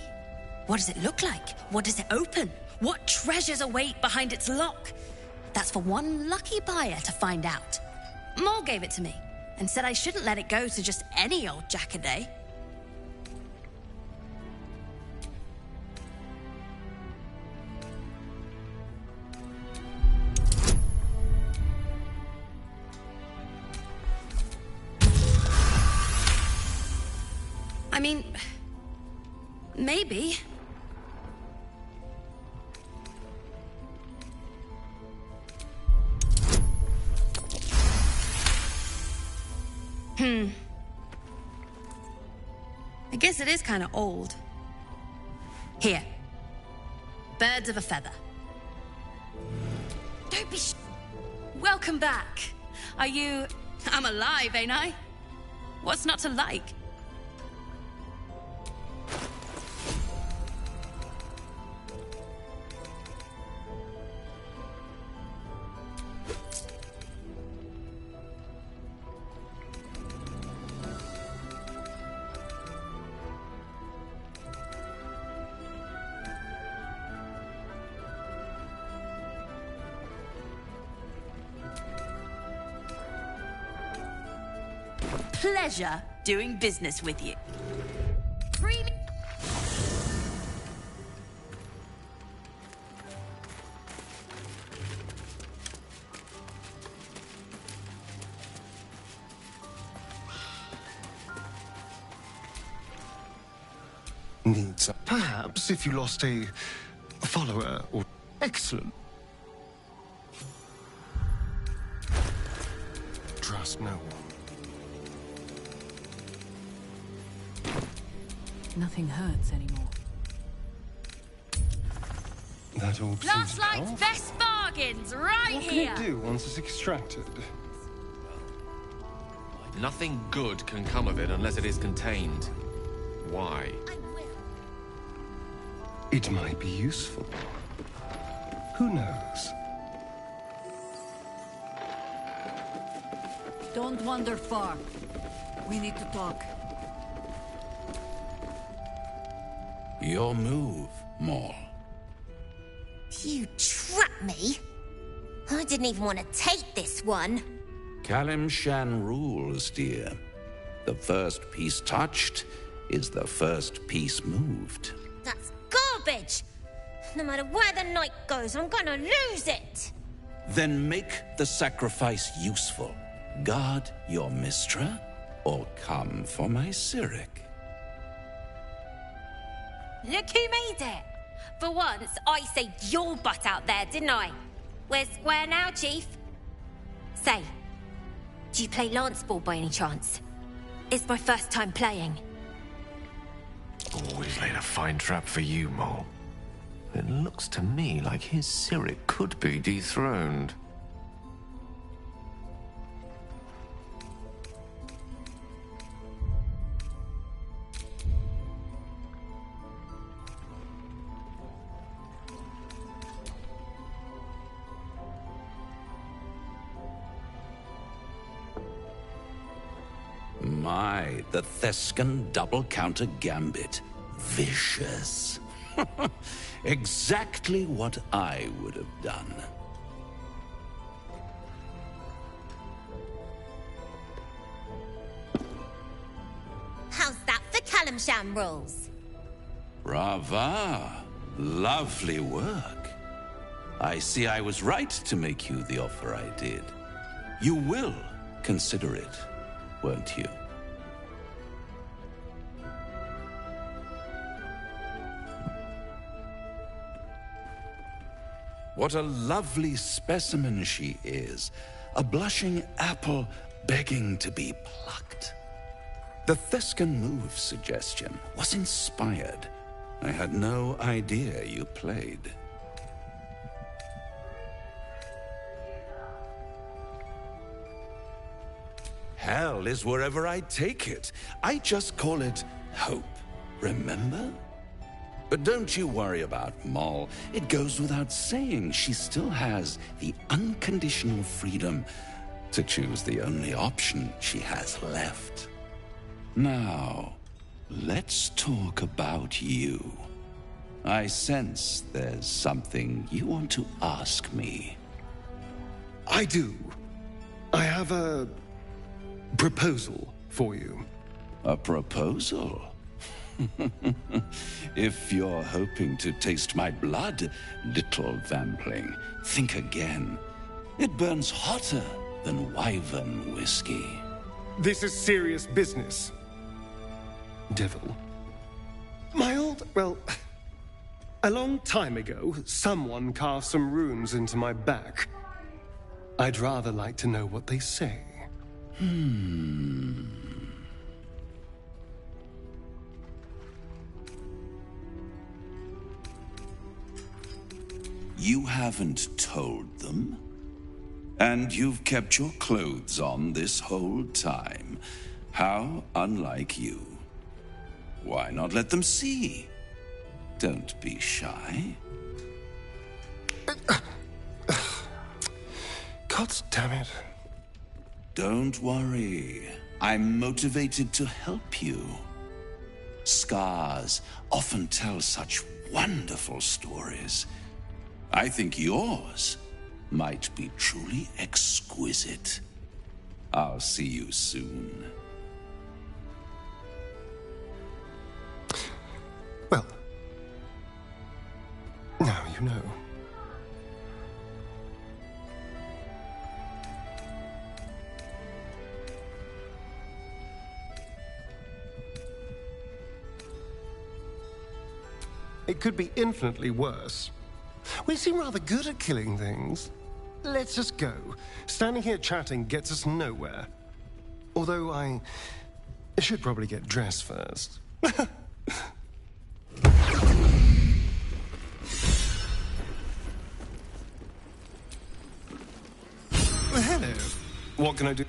What does it look like? What does it open? What treasures await behind its lock? That's for one lucky buyer to find out. Mole gave it to me and said I shouldn't let it go to just any old jackaday. I mean, maybe. I guess it is kind of old. Here. Birds of a feather. Don't be Welcome back. Are you... I'm alive, ain't I? What's not to like? Pleasure doing business with you. Free me. Needs perhaps if you lost a follower or... Excellent. Trust no one. Nothing hurts anymore. That orb Last seems light's powerful. best bargains, right What here. can it do once it's extracted? Nothing good can come of it unless it is contained. Why? It might be useful. Who knows? Don't wander far. We need to talk. Your move, Maul. You trapped me? I didn't even want to take this one. Kalimshan rules, dear. The first piece touched is the first piece moved. That's garbage! No matter where the night goes, I'm gonna lose it! Then make the sacrifice useful. Guard your Mistra, or come for my Cyric. Look who made it! For once, I saved your butt out there, didn't I? We're square now, Chief. Say, do you play lance ball by any chance? It's my first time playing. Always laid a fine trap for you, Mole. It looks to me like his Cyric could be dethroned. My, the Thescan double-counter gambit. Vicious. Exactly what I would have done. How's that for Kalimshan rules? Brava. Lovely work. I see I was right to make you the offer I did. You will consider it, won't you? What a lovely specimen she is. A blushing apple begging to be plucked. The Thescan move suggestion was inspired. I had no idea you played. Hell is wherever I take it. I just call it hope, remember? But don't you worry about Moll. It goes without saying she still has the unconditional freedom to choose the only option she has left. Now, let's talk about you. I sense there's something you want to ask me. I do. I have a proposal for you. A proposal? If you're hoping to taste my blood, little vampling, think again. It burns hotter than wyvern whiskey. This is serious business, Devil. A long time ago, someone cast some runes into my back. I'd rather like to know what they say. You haven't told them? And you've kept your clothes on this whole time. How unlike you. Why not let them see? Don't be shy. God damn it. Don't worry. I'm motivated to help you. Scars often tell such wonderful stories. I think yours might be truly exquisite. I'll see you soon. Well, now you know. It could be infinitely worse. We seem rather good at killing things. Let's just go. Standing here chatting gets us nowhere. Although I should probably get dressed first. Well, hello. What can I do?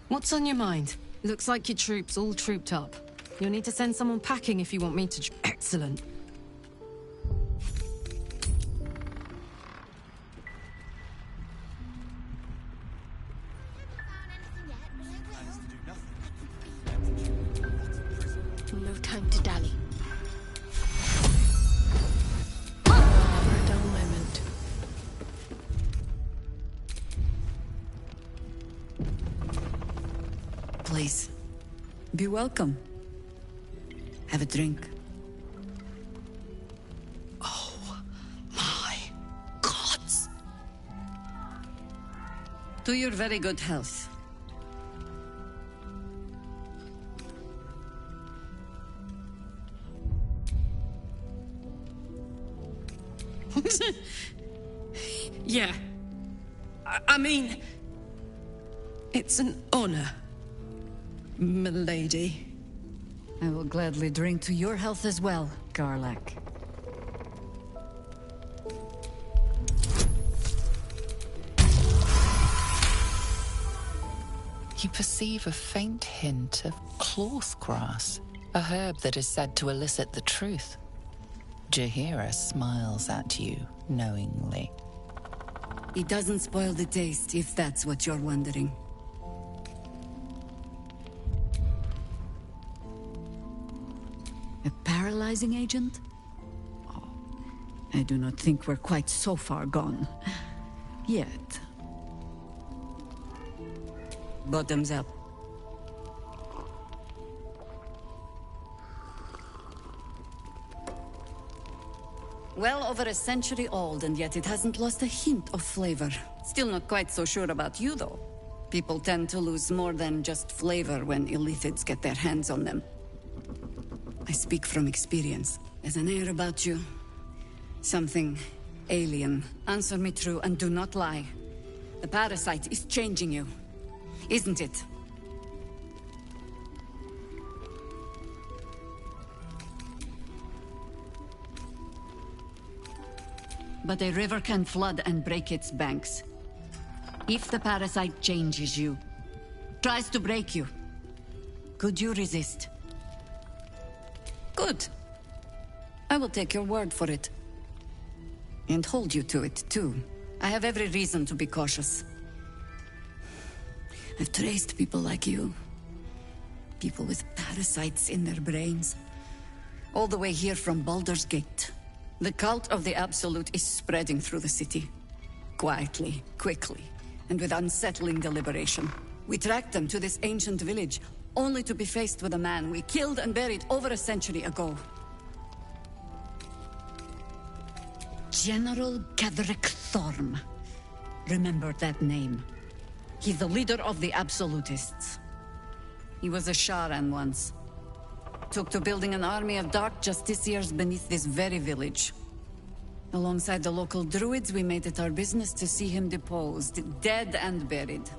What's on your mind? Looks like your troops all trooped up. You'll need to send someone packing if you want me to... Excellent. No time to dally. place. Be welcome. Have a drink. Oh, my gods! To your very good health. Yeah. I mean, it's an honor, milady. I will gladly drink to your health as well, Garlak. You perceive a faint hint of cloth grass, a herb that is said to elicit the truth. Jaheira smiles at you knowingly. It doesn't spoil the taste, if that's what you're wondering. A paralyzing agent? Oh, I do not think we're quite so far gone. Yet. Bottoms up. Well over a century old, and yet it hasn't lost a hint of flavor. Still not quite so sure about you, though. People tend to lose more than just flavor when illithids get their hands on them. I speak from experience. There's an air about you. Something alien. Answer me true and do not lie. The parasite is changing you, isn't it? But a river can flood and break its banks. If the parasite changes you, tries to break you, could you resist? Good. I will take your word for it. And hold you to it, too. I have every reason to be cautious. I've traced people like you. People with parasites in their brains. All the way here from Baldur's Gate. The cult of the Absolute is spreading through the city. Quietly, quickly, and with unsettling deliberation. We tracked them to this ancient village, only to be faced with a man we killed and buried over a century ago. General Ketheric Thorm. Remember that name. He's the leader of the Absolutists. He was a Sharan once. Took to building an army of dark justiciars beneath this very village. Alongside the local druids, we made it our business to see him deposed, dead and buried.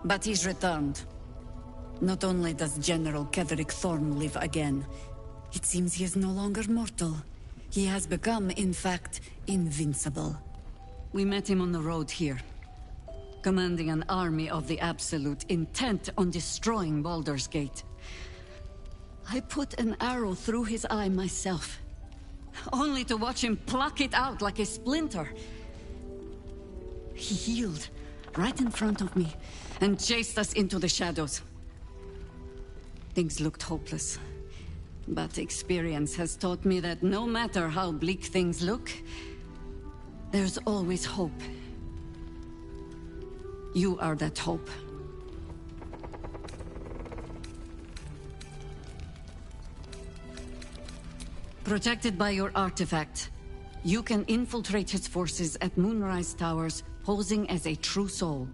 But he's returned. Not only does General Ketheric Thorm live again, it seems he is no longer mortal. He has become, in fact, invincible. We met him on the road here, commanding an army of the Absolute, intent on destroying Baldur's Gate. I put an arrow through his eye myself, only to watch him pluck it out like a splinter. He healed right in front of me and chased us into the shadows. Things looked hopeless, but experience has taught me that no matter how bleak things look, there's always hope. You are that hope. Protected by your artifact, you can infiltrate his forces at Moonrise Towers, posing as a true soul.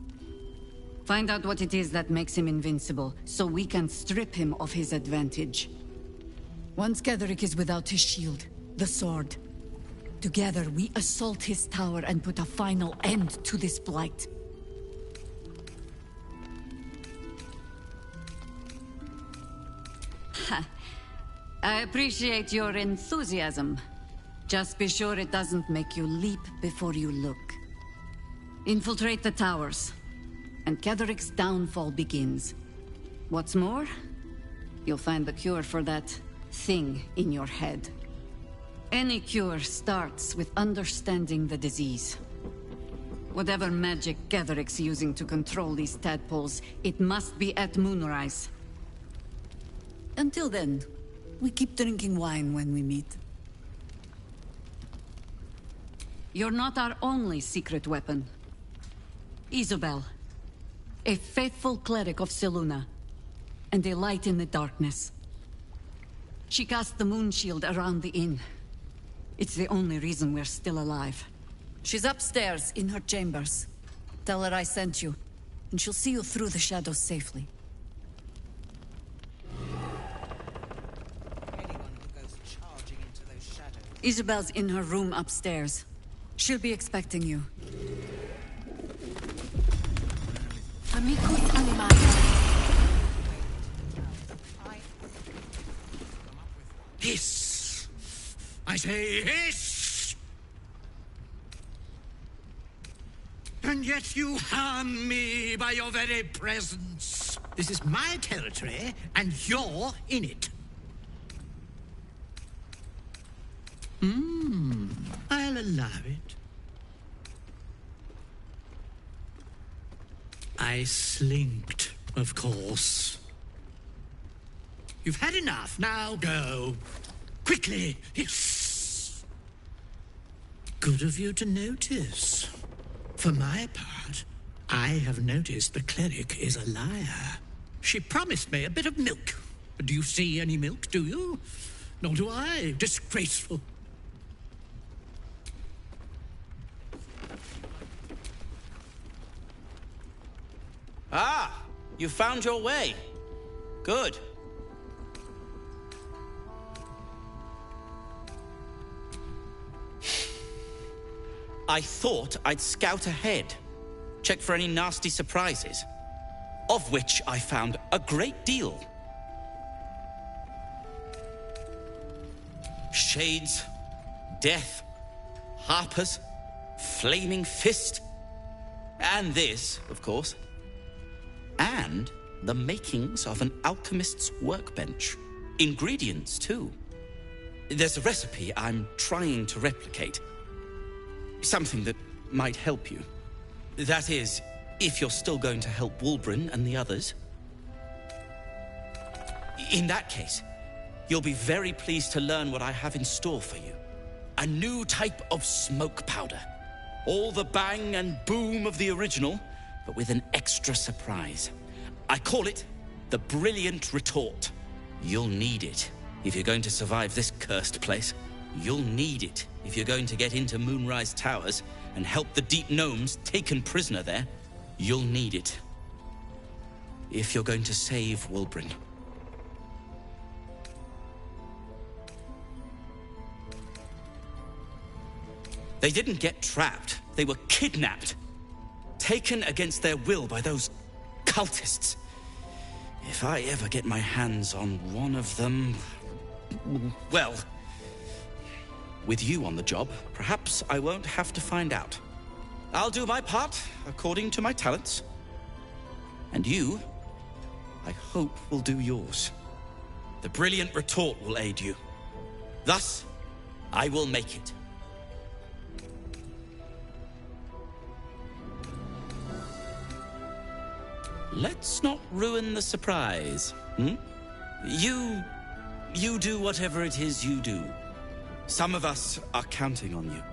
Find out what it is that makes him invincible, so we can strip him of his advantage. Once Ketheric is without his shield, the sword, together we assault his tower and put a final end to this blight. Ha! I appreciate your enthusiasm. Just be sure it doesn't make you leap before you look. Infiltrate the towers, and Ketheric's downfall begins. What's more, you'll find the cure for that thing in your head. Any cure starts with understanding the disease. Whatever magic Ketheric's using to control these tadpoles, it must be at Moonrise. Until then, we keep drinking wine when we meet. You're not our only secret weapon. Isobel, a faithful cleric of Selûne. and a light in the darkness. She cast the moon shield around the inn. It's the only reason we're still alive. She's upstairs in her chambers. Tell her I sent you, and she'll see you through the shadows safely. Isabel's in her room upstairs. She'll be expecting you. Amicus animae. Hiss! I say hiss! And yet you harm me by your very presence. This is my territory, and you're in it. I'll allow it. I slinked, of course. You've had enough. Now go. Quickly. Hiss. Good of you to notice. For my part, I have noticed the cleric is a liar. She promised me a bit of milk. Do you see any milk, do you? Nor do I. Disgraceful. Ah, you found your way. Good. I thought I'd scout ahead, check for any nasty surprises, of which I found a great deal. Shades, death, harpers, flaming fist, and this, of course. And the makings of an alchemist's workbench. Ingredients, too. There's a recipe I'm trying to replicate. Something that might help you. That is, if you're still going to help Wulbren and the others. In that case, you'll be very pleased to learn what I have in store for you. A new type of smoke powder. All the bang and boom of the original, but with an extra surprise. I call it the Brilliant Retort. You'll need it if you're going to survive this cursed place. You'll need it if you're going to get into Moonrise Towers and help the Deep Gnomes taken prisoner there. You'll need it if you're going to save Wulbren. They didn't get trapped. They were kidnapped. Taken against their will by those cultists. If I ever get my hands on one of them... well... with you on the job, perhaps I won't have to find out. I'll do my part, according to my talents. And you, I hope, will do yours. The Brilliant Retort will aid you. Thus, I will make it. Let's not ruin the surprise, You do whatever it is you do. Some of us are counting on you.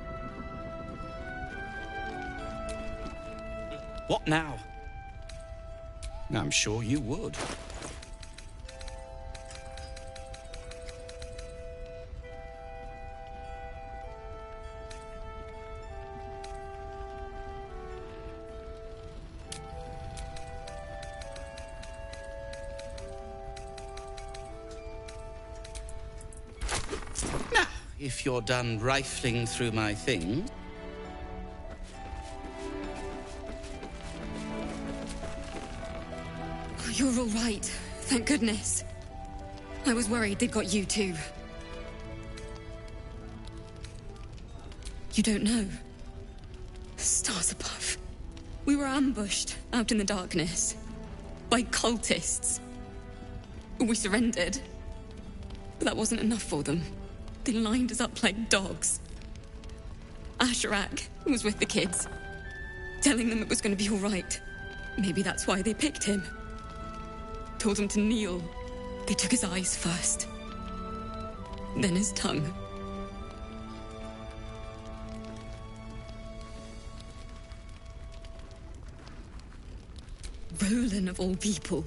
What now? I'm sure you would. If you're done rifling through my things. Oh, you're all right. Thank goodness. I was worried they'd got you too. You don't know. Stars above. We were ambushed out in the darkness by cultists. We surrendered. But that wasn't enough for them. They lined us up like dogs. Asherak was with the kids, telling them it was going to be all right. Maybe that's why they picked him. Told him to kneel. They took his eyes first, then his tongue. Roland, of all people,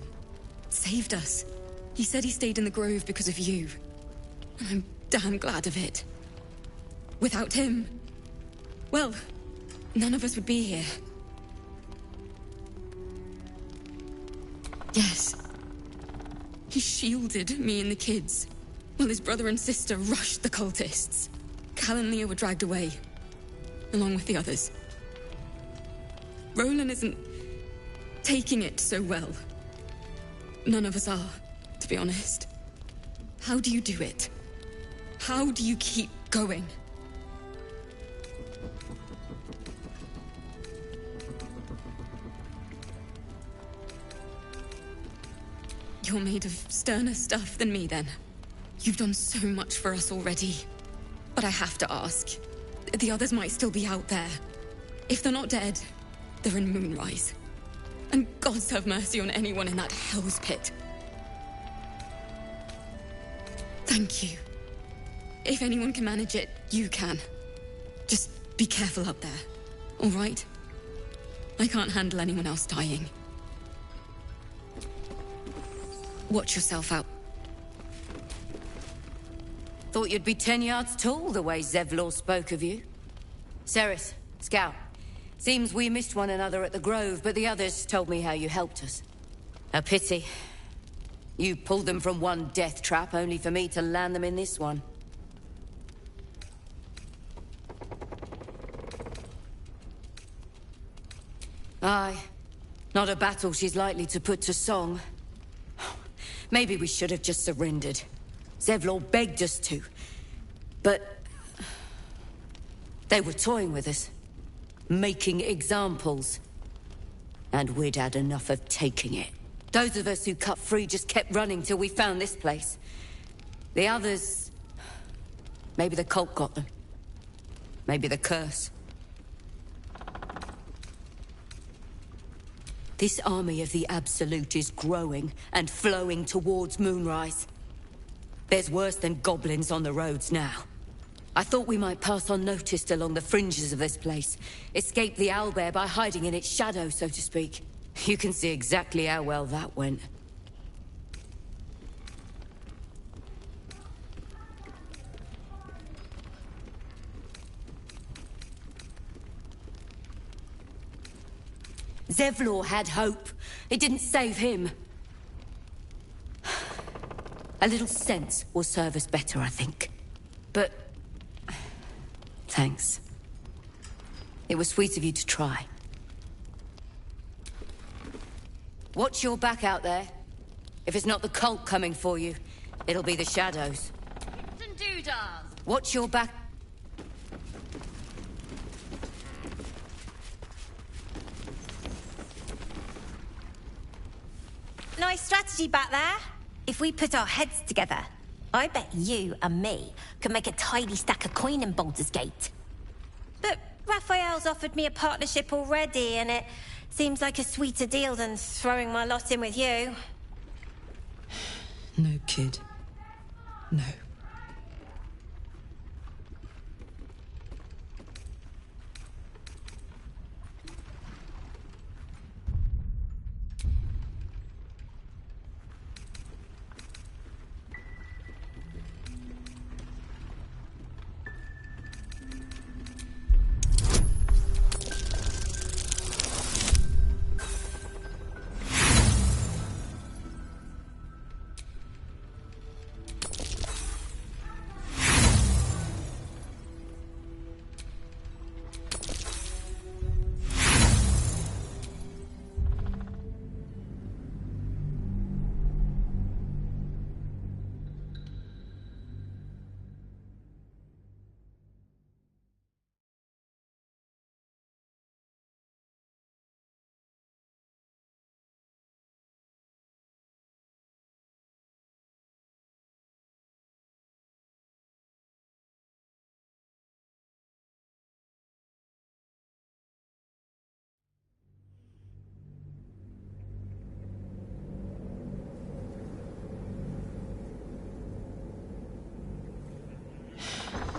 saved us. He said he stayed in the grove because of you. And I'm damn glad of it. Without him, well, none of us would be here. Yes. He shielded me and the kids, while his brother and sister rushed the cultists. Cal and Leah were dragged away, along with the others. Roland isn't taking it so well. None of us are, to be honest. How do you do it? How do you keep going? You're made of sterner stuff than me, then. You've done so much for us already. But I have to ask. The others might still be out there. If they're not dead, they're in Moonrise. And gods have mercy on anyone in that hell's pit. Thank you. If anyone can manage it, you can. Just be careful up there, all right? I can't handle anyone else dying. Watch yourself out. Thought you'd be 10 yards tall the way Zevlor spoke of you. Ceres, Scout. Seems we missed one another at the Grove, but the others told me how you helped us. A pity. You pulled them from one death trap, only for me to land them in this one. Aye. Not a battle she's likely to put to song. Maybe we should have just surrendered. Zevlor begged us to. But they were toying with us. Making examples. And we'd had enough of taking it. Those of us who cut free just kept running till we found this place. The others... maybe the cult got them. Maybe the curse. This army of the Absolute is growing and flowing towards Moonrise. There's worse than goblins on the roads now. I thought we might pass unnoticed along the fringes of this place. Escape the owlbear by hiding in its shadow, so to speak. You can see exactly how well that went. Zevlor had hope. It didn't save him. A little sense will serve us better, I think. But... thanks. It was sweet of you to try. Watch your back out there. If it's not the cult coming for you, it'll be the shadows. Watch your back... Nice strategy back there. If we put our heads together, I bet you and me could make a tidy stack of coin in Baldur's Gate. But Raphael's offered me a partnership already, and it seems like a sweeter deal than throwing my lot in with you. No, kid. No.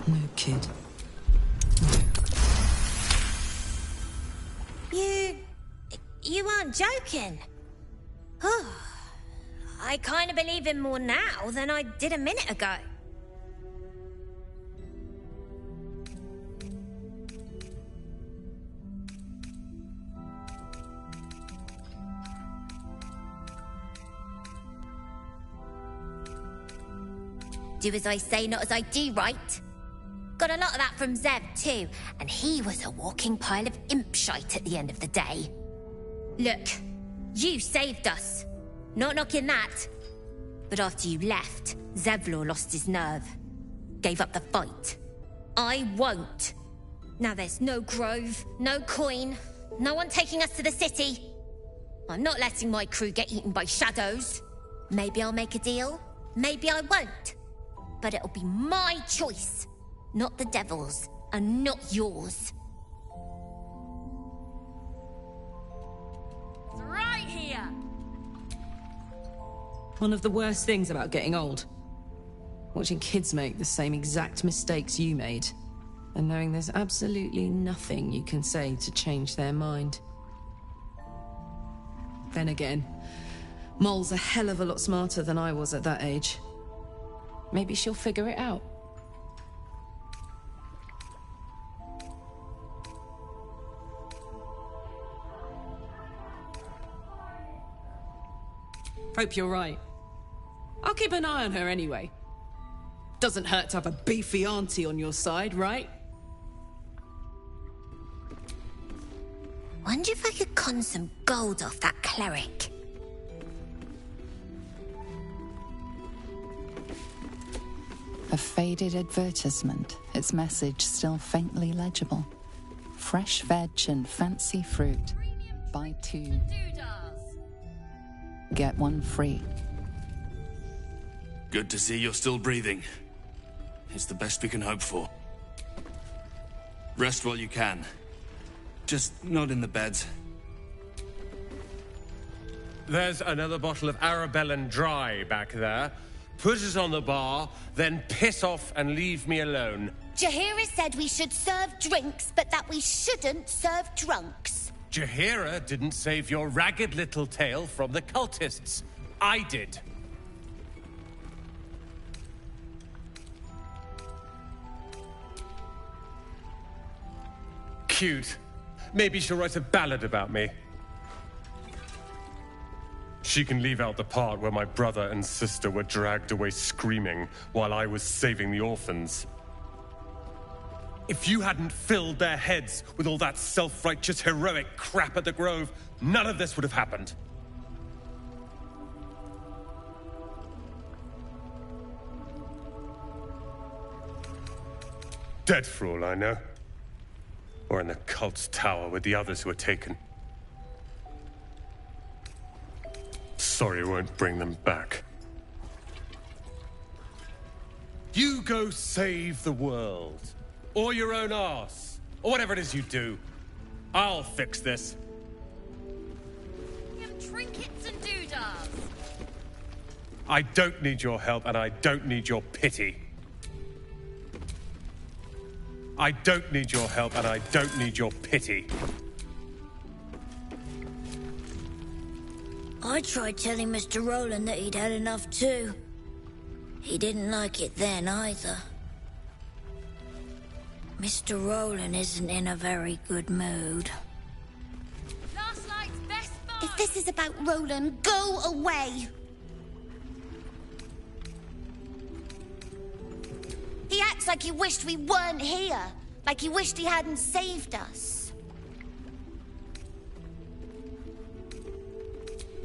No, kid. You aren't joking. Oh, I kind of believe him more now than I did a minute ago. Do as I say, not as I do, right? Got a lot of that from Zev, too, and he was a walking pile of imp shite at the end of the day. Look, you saved us. Not knocking that. But after you left, Zevlor lost his nerve. Gave up the fight. I won't. Now there's no grove, no coin, no one taking us to the city. I'm not letting my crew get eaten by shadows. Maybe I'll make a deal, maybe I won't. But it'll be my choice, not the devil's, and not yours. It's right here! One of the worst things about getting old. Watching kids make the same exact mistakes you made. And knowing there's absolutely nothing you can say to change their mind. Then again, Mol's a hell of a lot smarter than I was at that age. Maybe she'll figure it out. Hope you're right. I'll keep an eye on her anyway. Doesn't hurt to have a beefy auntie on your side, right? Wonder if I could con some gold off that cleric. A faded advertisement, its message still faintly legible. Fresh veg and fancy fruit. Buy 2. Get 1 free. Good to see you're still breathing. It's the best we can hope for. Rest while you can. Just not in the beds. There's another bottle of Arabellan Dry back there. Put it on the bar, then piss off and leave me alone. Jaheira said we should serve drinks, but that we shouldn't serve drunks. Jaheira didn't save your ragged little tail from the cultists. I did. Cute. Maybe she'll write a ballad about me. She can leave out the part where my brother and sister were dragged away screaming while I was saving the orphans. If you hadn't filled their heads with all that self-righteous heroic crap at the Grove, none of this would have happened. Dead for all I know. Or in the cult's tower with the others who were taken. Sorry, won't bring them back. You go save the world. Or your own arse. Or whatever it is you do. I'll fix this. Trinkets and doodads. I don't need your help, and I don't need your pity. I don't need your help, and I don't need your pity. I tried telling Mr. Rowland that he'd had enough too. He didn't like it then either. Mr. Rowland isn't in a very good mood. Last night's best fight. If this is about Roland, go away. He acts like he wished we weren't here. Like he wished he hadn't saved us.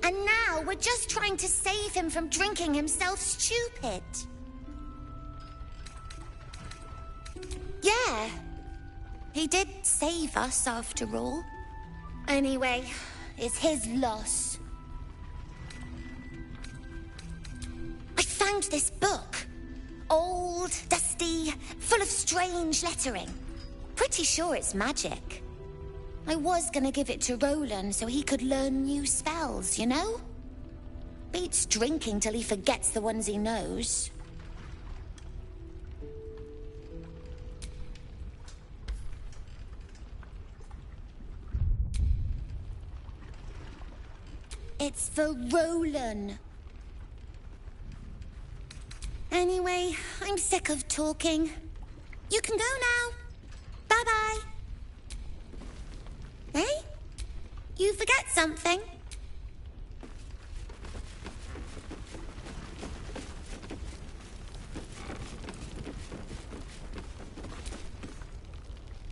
And now we're just trying to save him from drinking himself stupid. Yeah. He did save us after all. Anyway, it's his loss. I found this book. Old, dusty, full of strange lettering. Pretty sure it's magic. I was gonna give it to Roland so he could learn new spells, you know? Beats drinking till he forgets the ones he knows. It's for Roland. Anyway, I'm sick of talking. You can go now. Bye-bye. Hey? You forget something?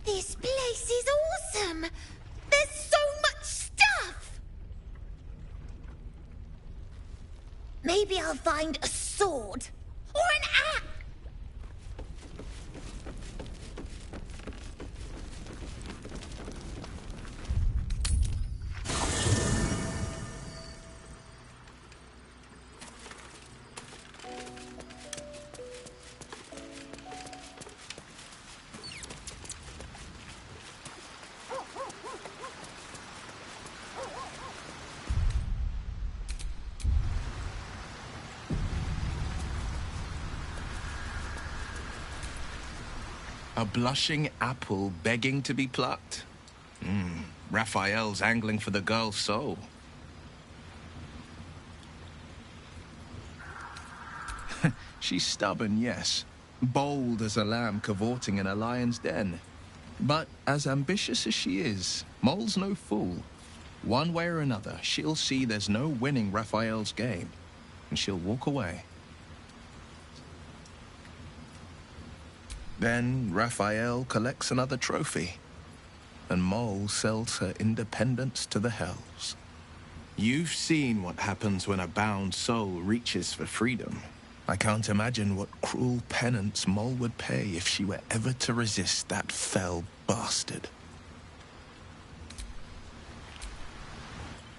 This place is awesome! There's so much stuff! Maybe I'll find a sword or an axe. A blushing apple begging to be plucked? Raphael's angling for the girl's soul. She's stubborn, yes. Bold as a lamb cavorting in a lion's den. But as ambitious as she is, Mole's no fool. One way or another, she'll see there's no winning Raphael's game, and she'll walk away. Then Raphael collects another trophy, and Mole sells her independence to the hells. You've seen what happens when a bound soul reaches for freedom. I can't imagine what cruel penance Mole would pay if she were ever to resist that fell bastard.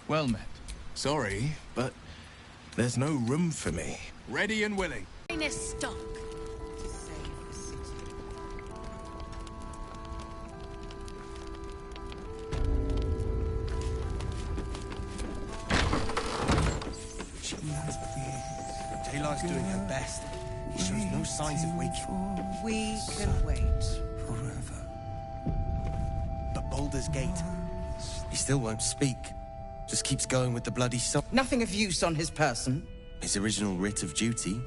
Well met. Sorry, but there's no room for me. Ready and willing. Finest stock. Taylor's doing her best. He shows no signs of waking. We can wait. Forever. But Baldur's Gate, he still won't speak. Just keeps going with the bloody song. Nothing of use on his person. His original writ of duty,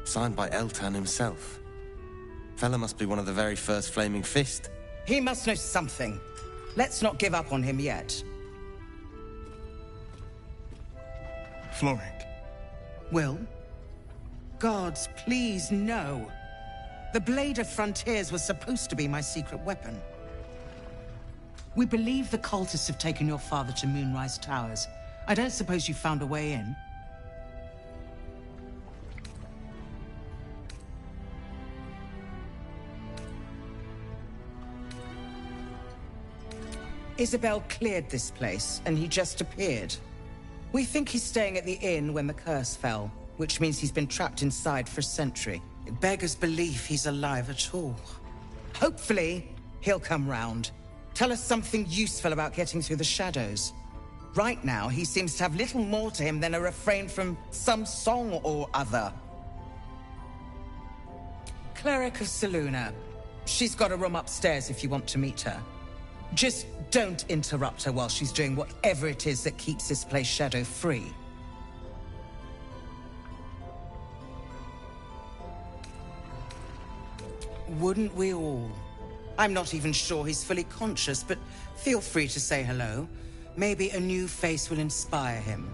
signed by Eltan himself. Fella must be one of the very first Flaming Fist. He must know something. Let's not give up on him yet. Florent. Will? Gods, please, no. The Blade of Frontiers was supposed to be my secret weapon. We believe the cultists have taken your father to Moonrise Towers. I don't suppose you found a way in? Isabel cleared this place, and he just appeared. We think he's staying at the inn when the curse fell, which means he's been trapped inside for a century. It beggars belief he's alive at all. Hopefully, he'll come round. Tell us something useful about getting through the shadows. Right now, he seems to have little more to him than a refrain from some song or other. Cleric of Saluna. She's got a room upstairs if you want to meet her. Just don't interrupt her while she's doing whatever it is that keeps this place shadow-free. Wouldn't we all? I'm not even sure he's fully conscious, but feel free to say hello. Maybe a new face will inspire him.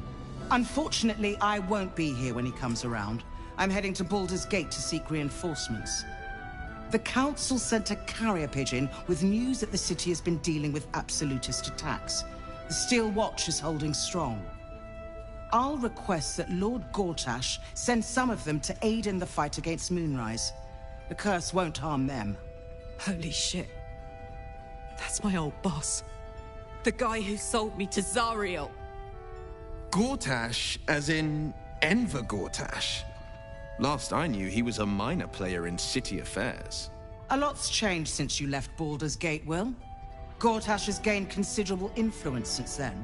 Unfortunately, I won't be here when he comes around. I'm heading to Baldur's Gate to seek reinforcements. The Council sent a carrier pigeon with news that the city has been dealing with absolutist attacks. The Steel Watch is holding strong. I'll request that Lord Gortash send some of them to aid in the fight against Moonrise. The curse won't harm them. Holy shit. That's my old boss. The guy who sold me to Zariel. Gortash, as in Enver Gortash. Last I knew, he was a minor player in city affairs. A lot's changed since you left Baldur's Gate, Will. Gortash has gained considerable influence since then.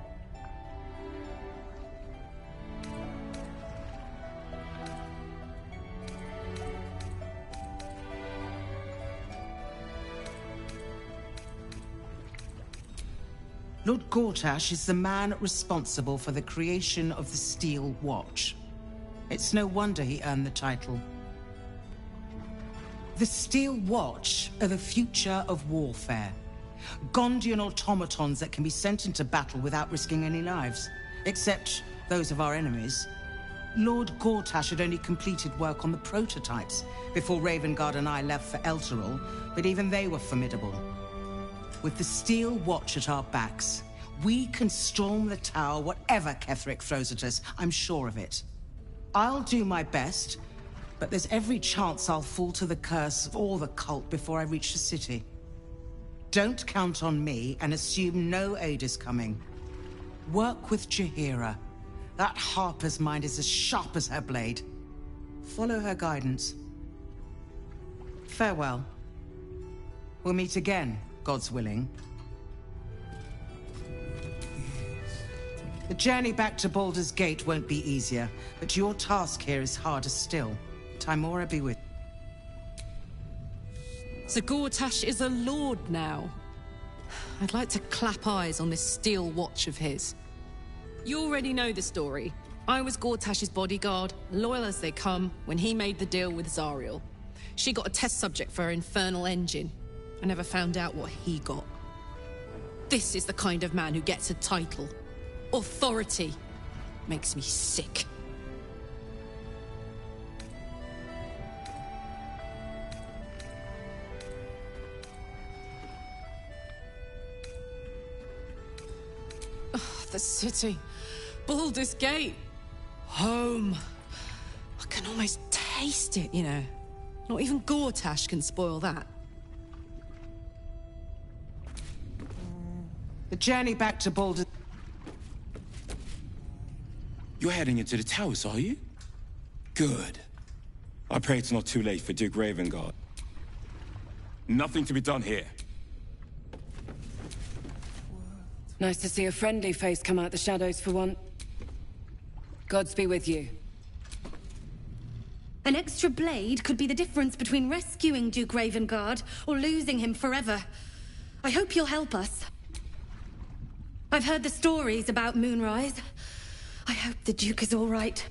Lord Gortash is the man responsible for the creation of the Steel Watch. It's no wonder he earned the title. The Steel Watch are the future of warfare. Gondian automatons that can be sent into battle without risking any lives. Except those of our enemies. Lord Gortash had only completed work on the prototypes before Ravengard and I left for Elturel, but even they were formidable. With the Steel Watch at our backs, we can storm the tower whatever Ketheric throws at us, I'm sure of it. I'll do my best, but there's every chance I'll fall to the curse or the cult before I reach the city. Don't count on me and assume no aid is coming. Work with Jaheira. That Harper's mind is as sharp as her blade. Follow her guidance. Farewell. We'll meet again, God's willing. The journey back to Baldur's Gate won't be easier, but your task here is harder still. Timora be with you. So Gortash is a lord now. I'd like to clap eyes on this steel watch of his. You already know the story. I was Gortash's bodyguard, loyal as they come, when he made the deal with Zariel. She got a test subject for her infernal engine. I never found out what he got. This is the kind of man who gets a title. Authority. Makes me sick. The city. Baldur's Gate. Home. I can almost taste it, you know. Not even Gortash can spoil that. The journey back to Baldur... You're heading into the towers, are you? Good. I pray it's not too late for Duke Ravengard. Nothing to be done here. Nice to see a friendly face come out the shadows for one. Gods be with you. An extra blade could be the difference between rescuing Duke Ravengard or losing him forever. I hope you'll help us. I've heard the stories about Moonrise. I hope the Duke is all right.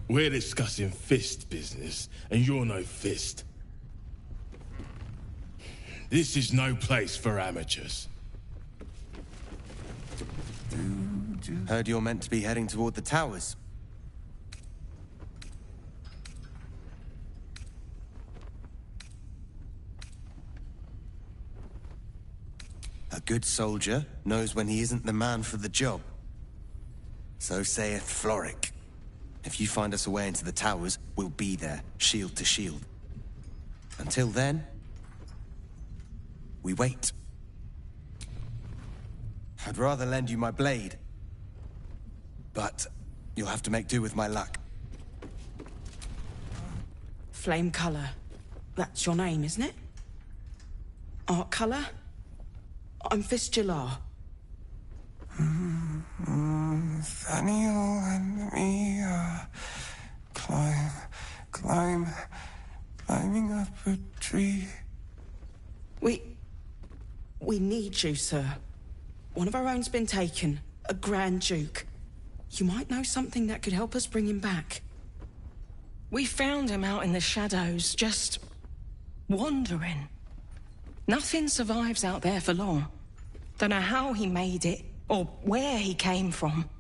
We're discussing fist business, and you're no fist. This is no place for amateurs. Heard you're meant to be heading toward the towers. A good soldier knows when he isn't the man for the job. So saith Floric. If you find us a way into the towers, we'll be there, shield to shield. Until then, we wait. I'd rather lend you my blade, but you'll have to make do with my luck. Flame Color. That's your name, isn't it? Art Color? I'm Fistula. Nathaniel and me climbing up a tree. We need you, sir. One of our own's been taken, a Grand Duke. You might know something that could help us bring him back. We found him out in the shadows, just wandering. Nothing survives out there for long. Don't know how he made it, or where he came from.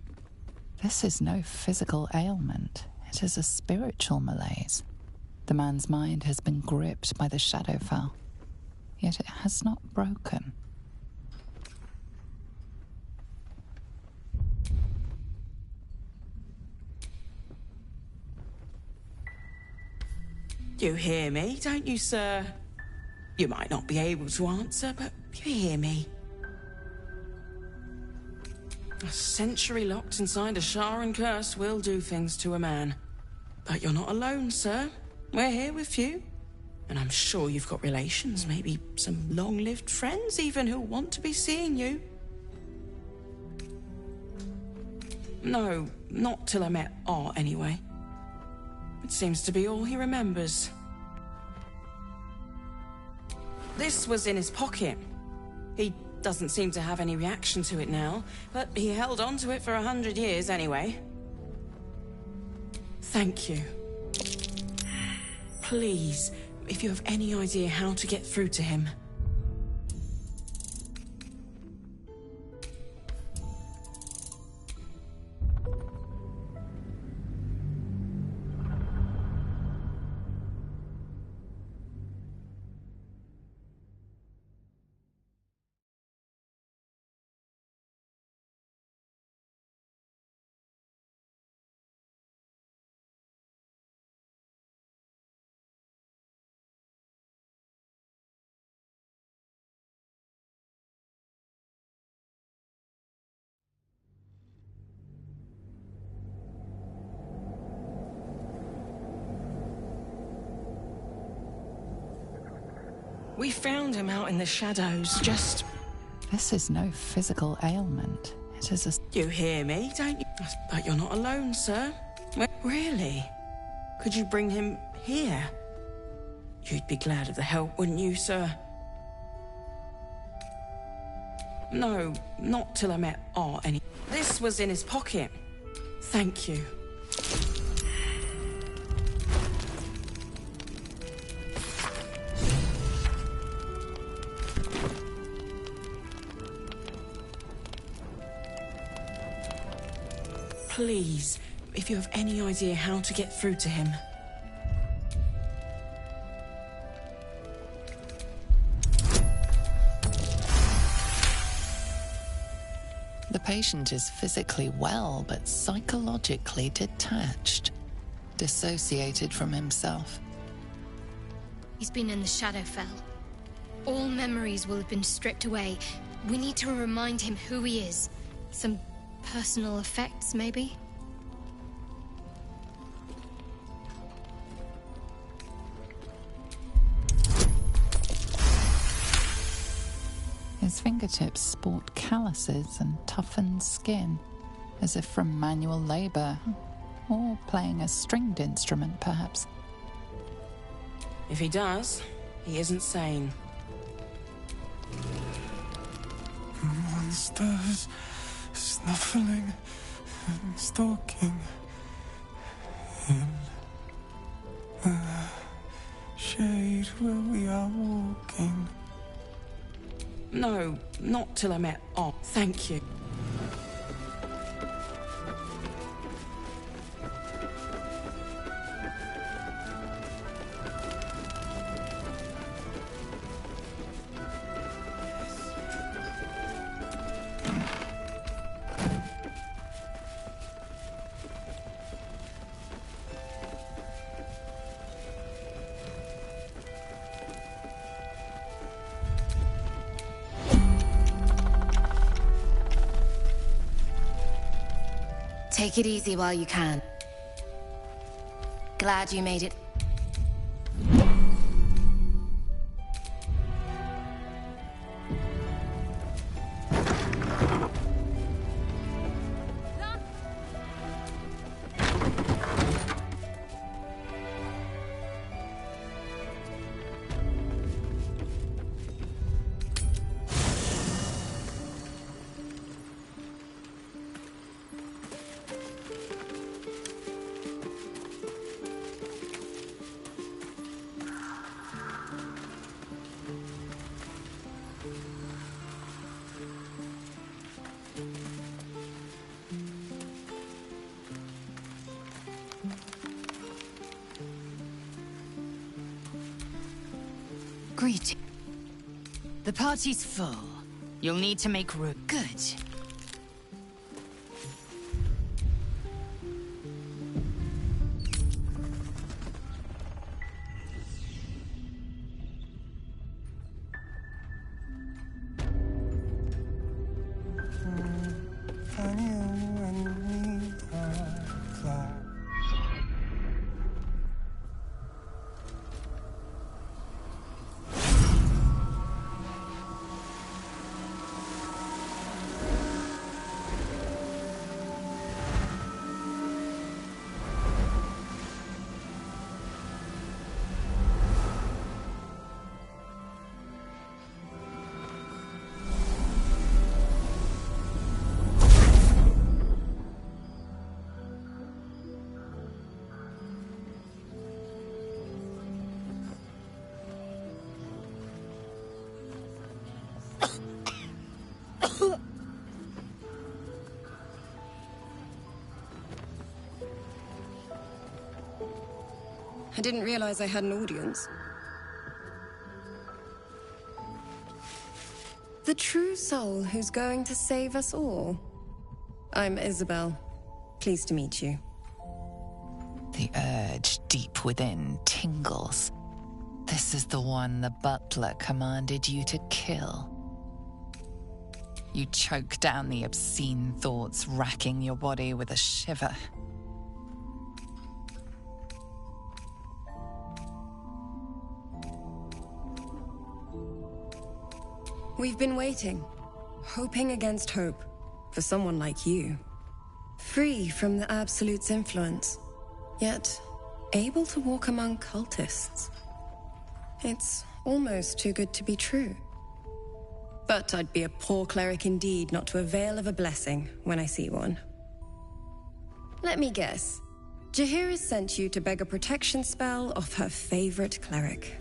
This is no physical ailment. It is a spiritual malaise. The man's mind has been gripped by the Shadowfell, yet it has not broken. You hear me, don't you, sir? You might not be able to answer, but you hear me. A century locked inside a Sharan curse will do things to a man. But you're not alone, sir. We're here with you. And I'm sure you've got relations, maybe some long-lived friends even, who want to be seeing you. No, not till I met Art, anyway. It seems to be all he remembers. This was in his pocket. He doesn't seem to have any reaction to it now, but he held on to it for 100 years anyway. Thank you. Please, if you have any idea how to get through to him. We found him out in the shadows, just... This is no physical ailment. It is a... You hear me, don't you? But you're not alone, sir. Really? Could you bring him here? You'd be glad of the help, wouldn't you, sir? No, not till I met Art any... This was in his pocket. Thank you. Please, if you have any idea how to get through to him. The patient is physically well, but psychologically detached, dissociated from himself. He's been in the Shadowfell. All memories will have been stripped away. We need to remind him who he is. Some personal effects, maybe? His fingertips sport calluses and toughened skin, as if from manual labor, or playing a stringed instrument, perhaps. If he does, he isn't sane. Monsters snuffling and stalking in the shade where we are walking. No, not till I met Art. Thank you. Take it easy while you can. Glad you made it. Greeting. The party's full. You'll need to make room. Good. didn't realize I had an audience. The true soul who's going to save us all. I'm Isabel. Pleased to meet you. The urge deep within tingles. This is the one the butler commanded you to kill. You choke down the obscene thoughts racking your body with a shiver. We've been waiting, hoping against hope, for someone like you. Free from the Absolute's influence, yet able to walk among cultists. It's almost too good to be true. But I'd be a poor cleric indeed not to avail of a blessing when I see one. Let me guess. Jaheira sent you to beg a protection spell off her favorite cleric.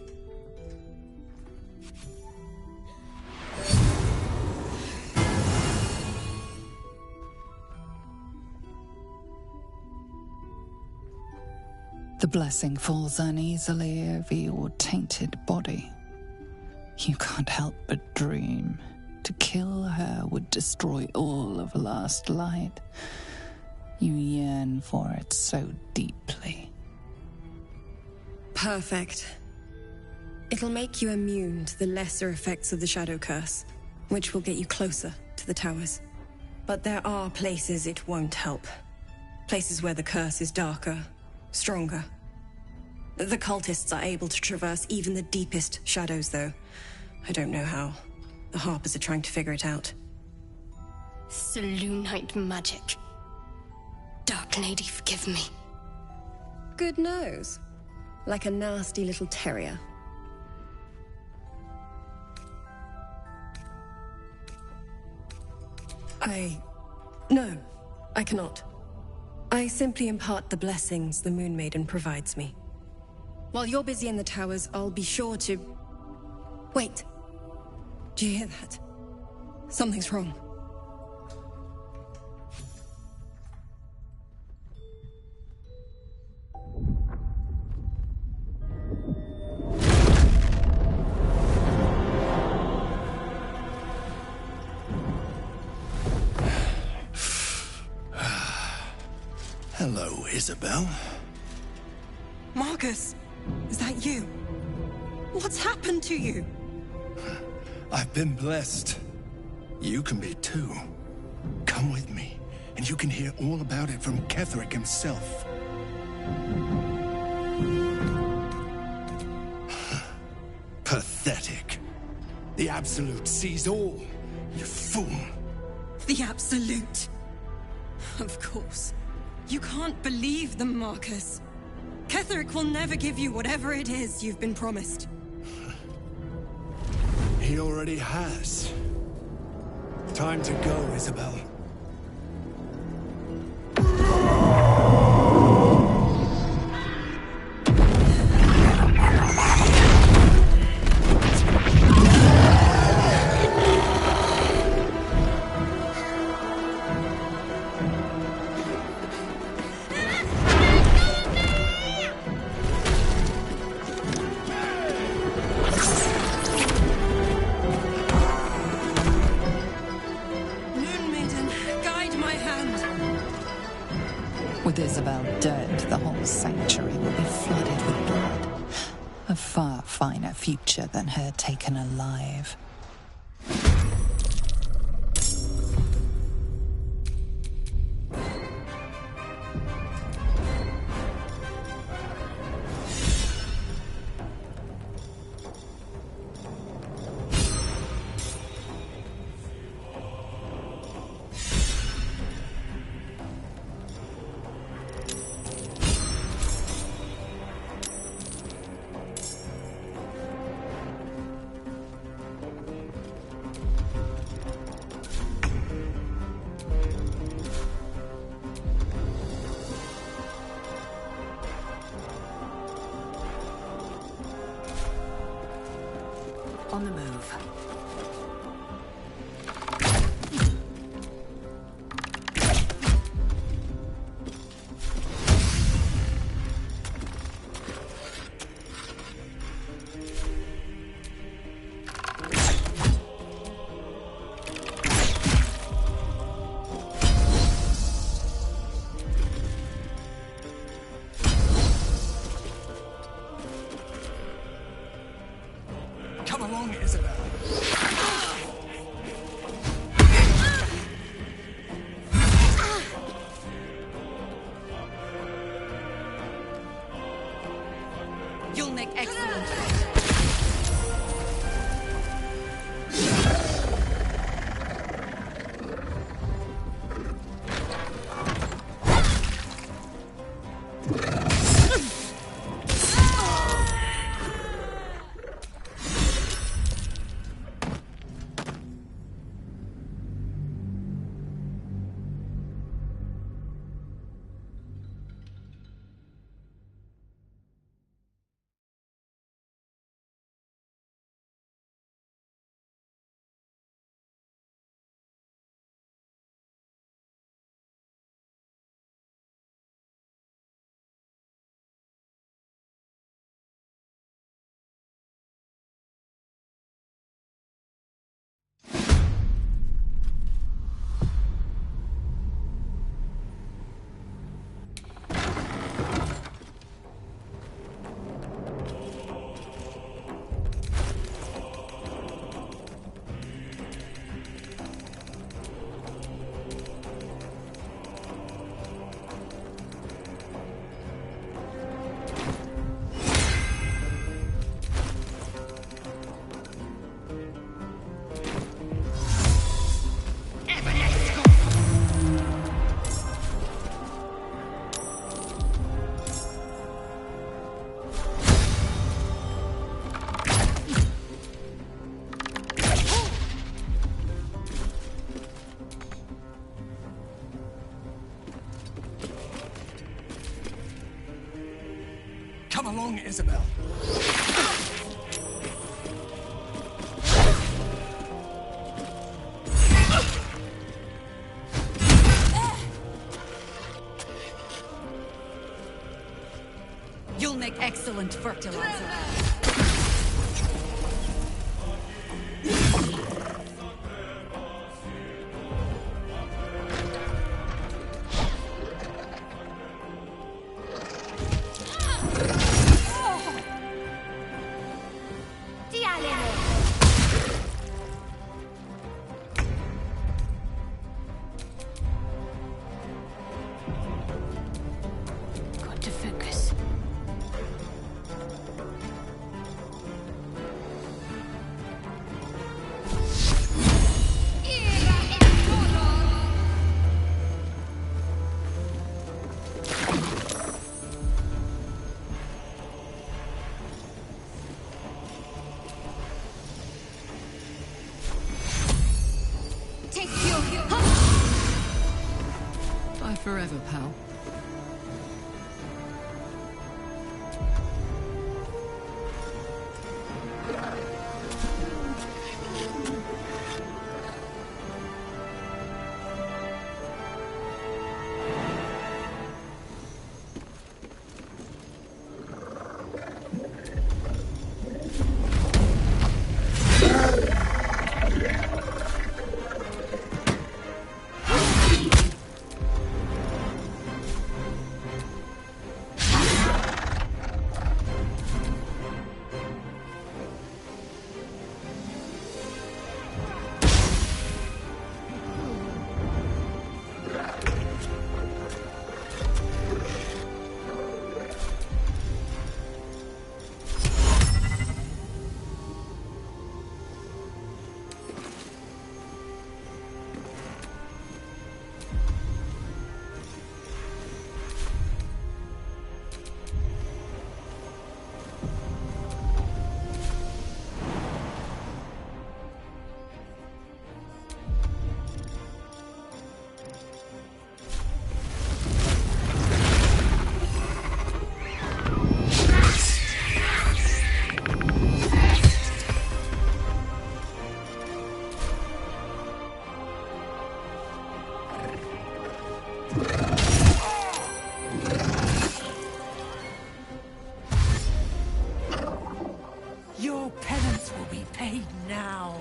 The blessing falls uneasily over your tainted body. You can't help but dream. To kill her would destroy all of last light. You yearn for it so deeply. Perfect. It'll make you immune to the lesser effects of the Shadow Curse, which will get you closer to the towers. But there are places it won't help. Places where the curse is darker, stronger. The cultists are able to traverse even the deepest shadows, though. I don't know how. The Harpers are trying to figure it out. Selûnite magic. Dark Lady, forgive me. Good nose. Like a nasty little terrier. No, I cannot. I simply impart the blessings the Moon Maiden provides me. While you're busy in the towers, I'll be sure to... Wait. Do you hear that? Something's wrong. Hello, Isabel. Marcus, is that you? What's happened to you? I've been blessed. You can be too. Come with me, and you can hear all about it from Ketheric himself. Pathetic. The Absolute sees all. You fool. The Absolute. Of course. You can't believe them, Marcus. Ketheric will never give you whatever it is you've been promised. He already has. Time to go, Isabel. With Isabel dead, the whole sanctuary will be flooded with blood. A far finer future than her taken alive. On the move. Come along, Isabel. You'll make excellent fertilizer. Got to focus. Bye forever, pal. Your penance will be paid now.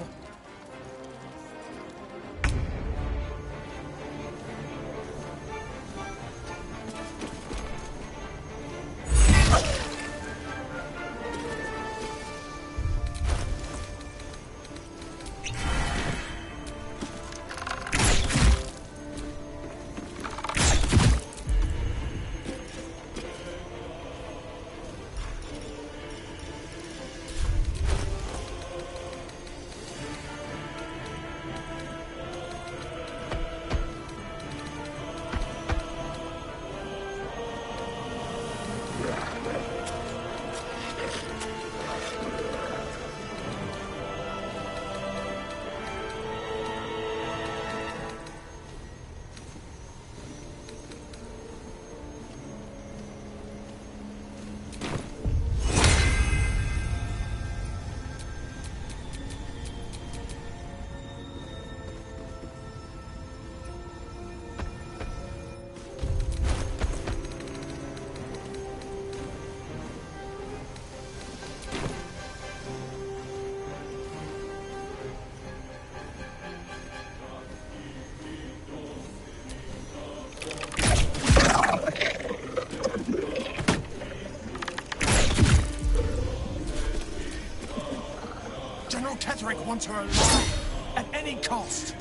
General Ketherick wants her alive, at any cost.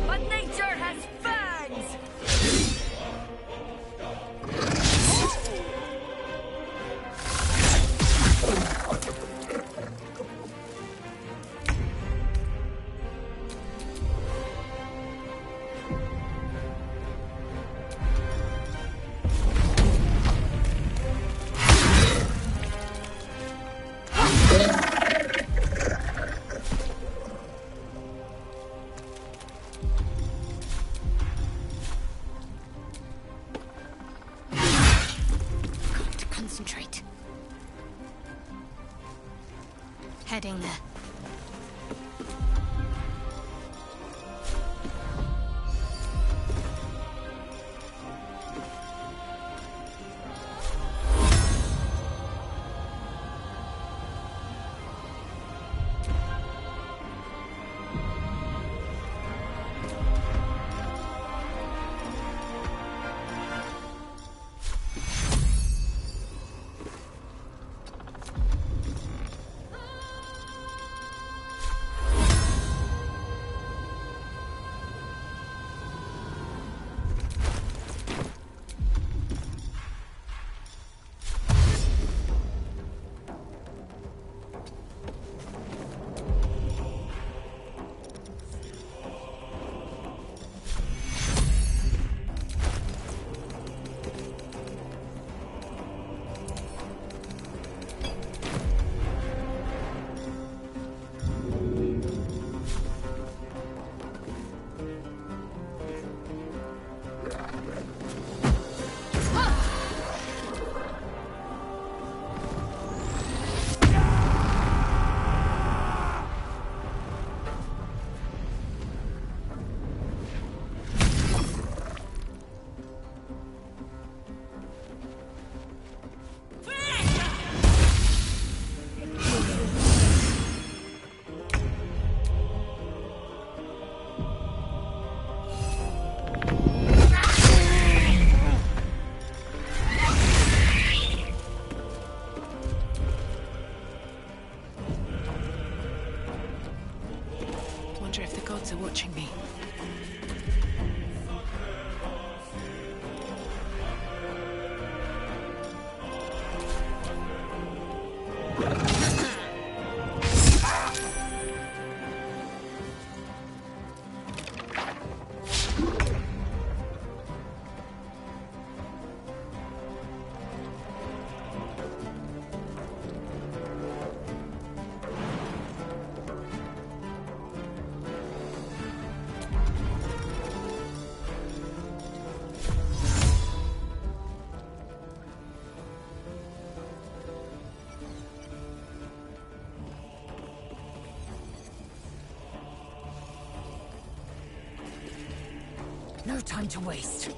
But nature has fangs! concentrate. Heading there. Are watching me. No time to waste.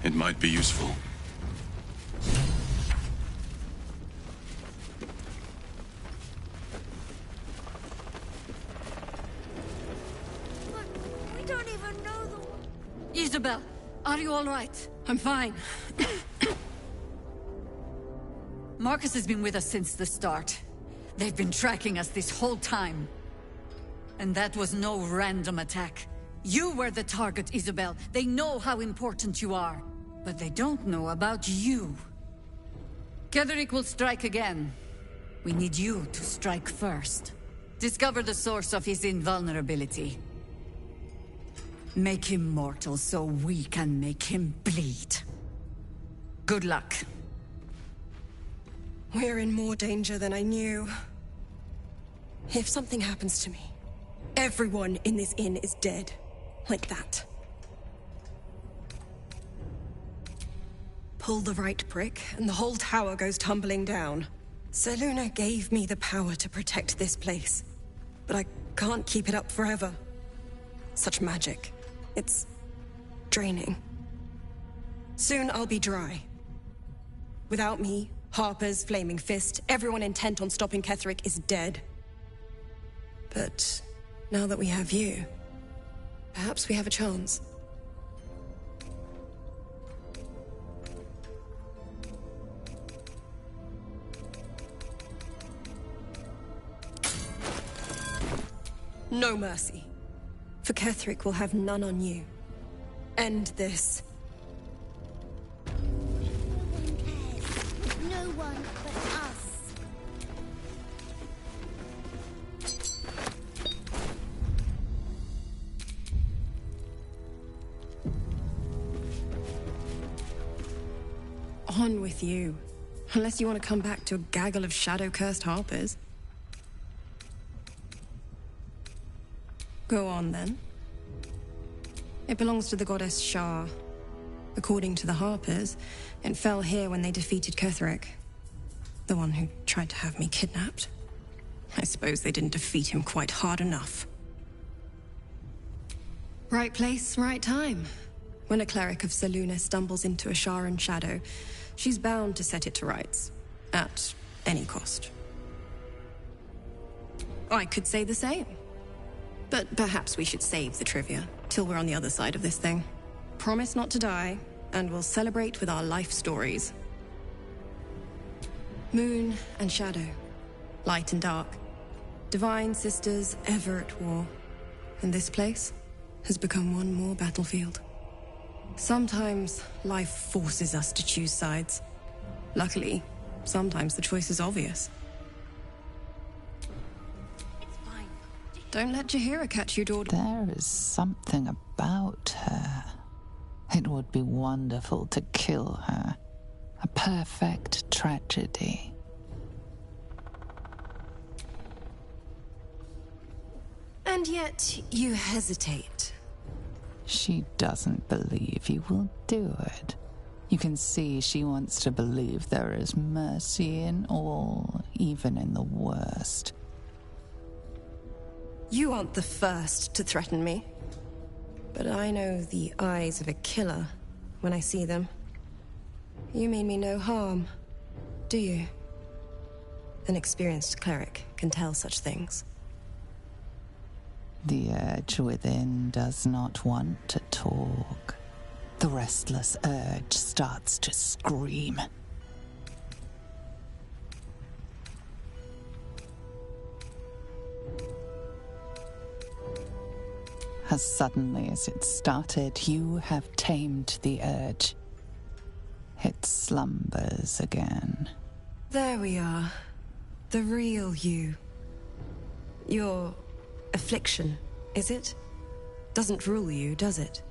It might be useful. We don't even know the... Isabel, are you all right? I'm fine. Marcus has been with us since the start. They've been tracking us this whole time. And that was no random attack. You were the target, Isabel. They know how important you are. But they don't know about you. Ketheric will strike again. We need you to strike first. Discover the source of his invulnerability. Make him mortal so we can make him bleed. Good luck. We're in more danger than I knew. If something happens to me, everyone in this inn is dead. Like that. Pull the right prick, and the whole tower goes tumbling down. Selûne gave me the power to protect this place. But I can't keep it up forever. Such magic. It's draining. Soon I'll be dry. Without me, Harper's Flaming Fist, everyone intent on stopping Ketheric is dead. But now that we have you, perhaps we have a chance. No mercy. For Ketheric will have none on you. End this. No one but us. On with you. Unless you want to come back to a gaggle of shadow-cursed harpers. Go on, then. It belongs to the goddess Shar. According to the harpers, it fell here when they defeated Ketheric. The one who tried to have me kidnapped. I suppose they didn't defeat him quite hard enough. Right place, right time. When a cleric of Selûne stumbles into a Sharan shadow, she's bound to set it to rights. At any cost. I could say the same. But perhaps we should save the trivia till we're on the other side of this thing. Promise not to die, and we'll celebrate with our life stories. Moon and shadow, light and dark, divine sisters ever at war. And this place has become one more battlefield. Sometimes life forces us to choose sides. Luckily, sometimes the choice is obvious. Don't let Jaheira catch you, daughter. There is something about her. It would be wonderful to kill her. A perfect tragedy. And yet, you hesitate. She doesn't believe you will do it. You can see she wants to believe there is mercy in all, even in the worst. You aren't the first to threaten me. But I know the eyes of a killer when I see them. You mean me no harm, do you? An experienced cleric can tell such things. The urge within does not want to talk. The restless urge starts to scream. As suddenly as it started, you have tamed the urge. It slumbers again. There we are. The real you. Your affliction, is it? Doesn't rule you, does it?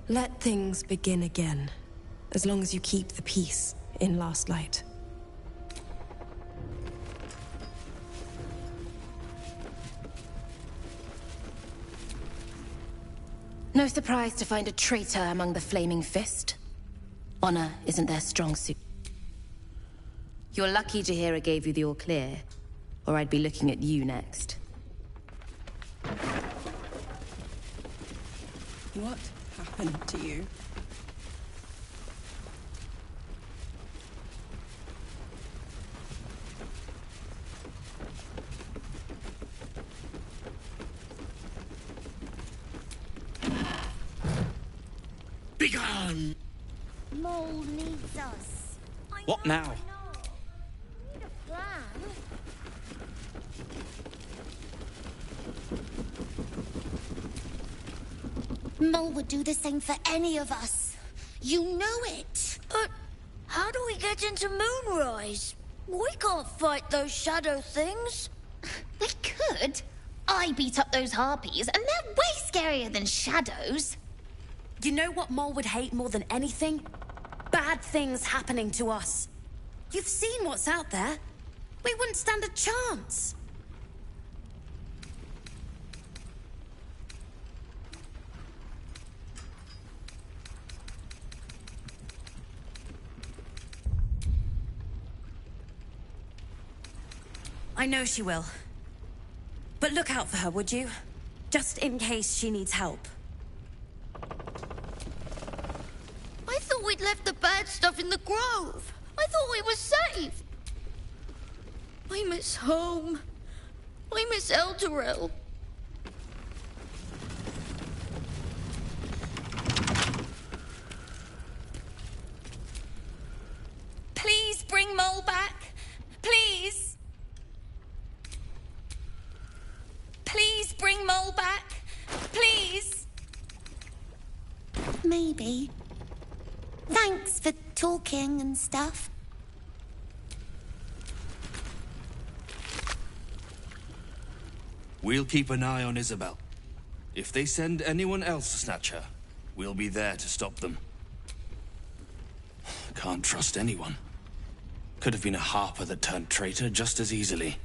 Let things begin again, as long as you keep the peace in Last Light. No surprise to find a traitor among the Flaming Fist. Honor isn't their strong suit. You're lucky Jaheira gave you the all clear, or I'd be looking at you next. What happened to you? Begone! Mole needs us. What now? Need a plan. Mole would do the same for any of us. You know it. But how do we get into Moonrise? We can't fight those shadow things. We could. I beat up those harpies, and they're way scarier than shadows. You know what Mole would hate more than anything? Bad things happening to us. You've seen what's out there. We wouldn't stand a chance. I know she will. But look out for her, would you? Just in case she needs help. I thought we'd left the bad stuff in the grove. I thought we were safe. I miss home. I miss Eldorel. maybe. Thanks for talking and stuff. We'll keep an eye on Isabel. If they send anyone else to snatch her, we'll be there to stop them. Can't trust anyone. Could have been a Harper that turned traitor just as easily.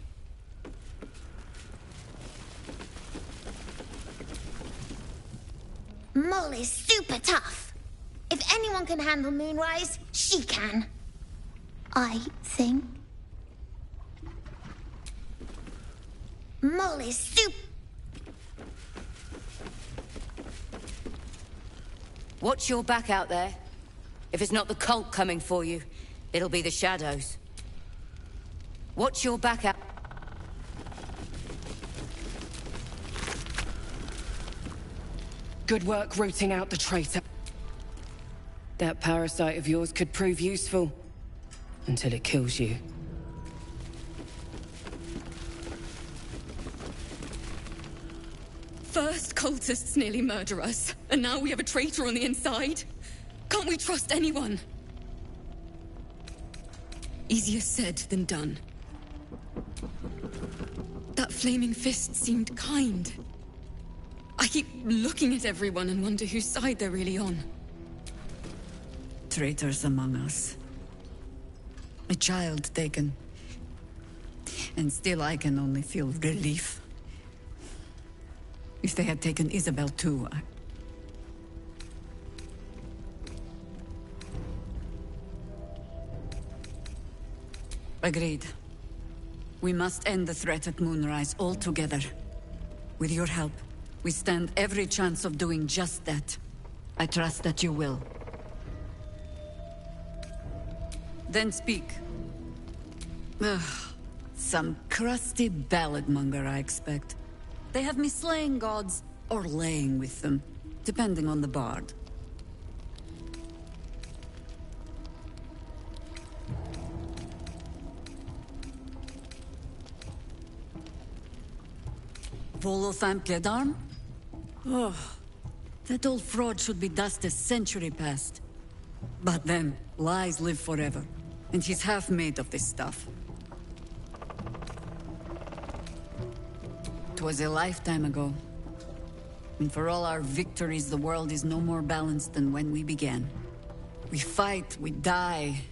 Mull is super tough. If anyone can handle Moonrise, she can. I think. Mull is super... Watch your back out there. If it's not the cult coming for you, it'll be the shadows. Watch your back out. Good work rooting out the traitor. That parasite of yours could prove useful. Until it kills you. First cultists nearly murder us, and now we have a traitor on the inside. Can't we trust anyone? Easier said than done. That flaming fist seemed kind. I keep looking at everyone and wonder whose side they're really on. Traitors among us. A child taken. And still I can only feel relief. If they had taken Isabel too, Agreed. We must end the threat at Moonrise altogether. With your help, we stand every chance of doing just that. I trust that you will. Then speak. Ugh, some crusty ballad monger, I expect. They have me slaying gods, or laying with them, depending on the bard. Volothamp Gedarm? Oh, that old fraud should be dust a century past. But then, lies live forever, and he's half made of this stuff. 'Twas a lifetime ago. And for all our victories, the world is no more balanced than when we began. We fight, we die,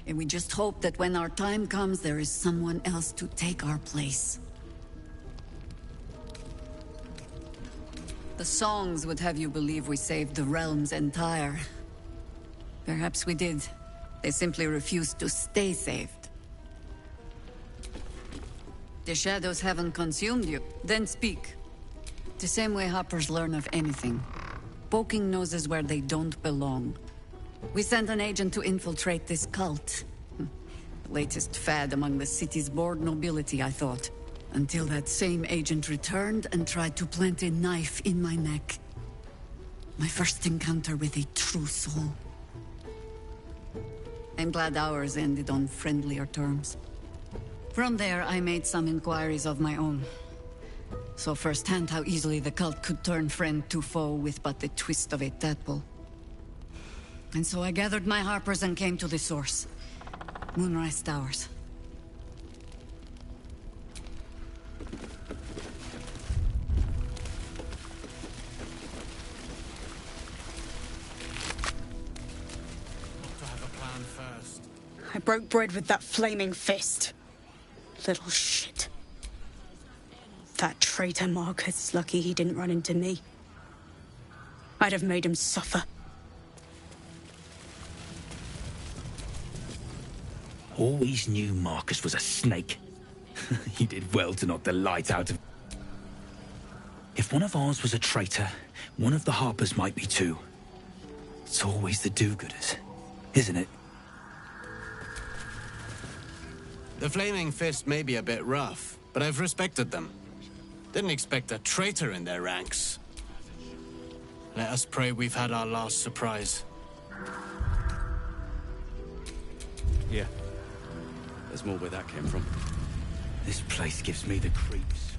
and we just hope that when our time comes, there is someone else to take our place. The songs would have you believe we saved the realm's entire. Perhaps we did. They simply refused to stay saved. The shadows haven't consumed you. Then speak. The same way hoppers learn of anything. Poking noses where they don't belong. We sent an agent to infiltrate this cult. The latest fad among the city's bored nobility, I thought. Until that same agent returned and tried to plant a knife in my neck. My first encounter with a true soul. I'm glad ours ended on friendlier terms. From there, I made some inquiries of my own. Saw firsthand how easily the cult could turn friend to foe with but the twist of a tadpole. And so I gathered my harpers and came to the source. Moonrise Towers. I broke bread with that flaming fist. Little shit. That traitor Marcus is lucky he didn't run into me. I'd have made him suffer. Always knew Marcus was a snake. He did well to knock the light out of... If one of ours was a traitor, one of the Harpers might be too. It's always the do-gooders, isn't it? The Flaming Fist may be a bit rough, but I've respected them. Didn't expect a traitor in their ranks. Let us pray we've had our last surprise. Yeah. There's more where that came from. This place gives me the creeps.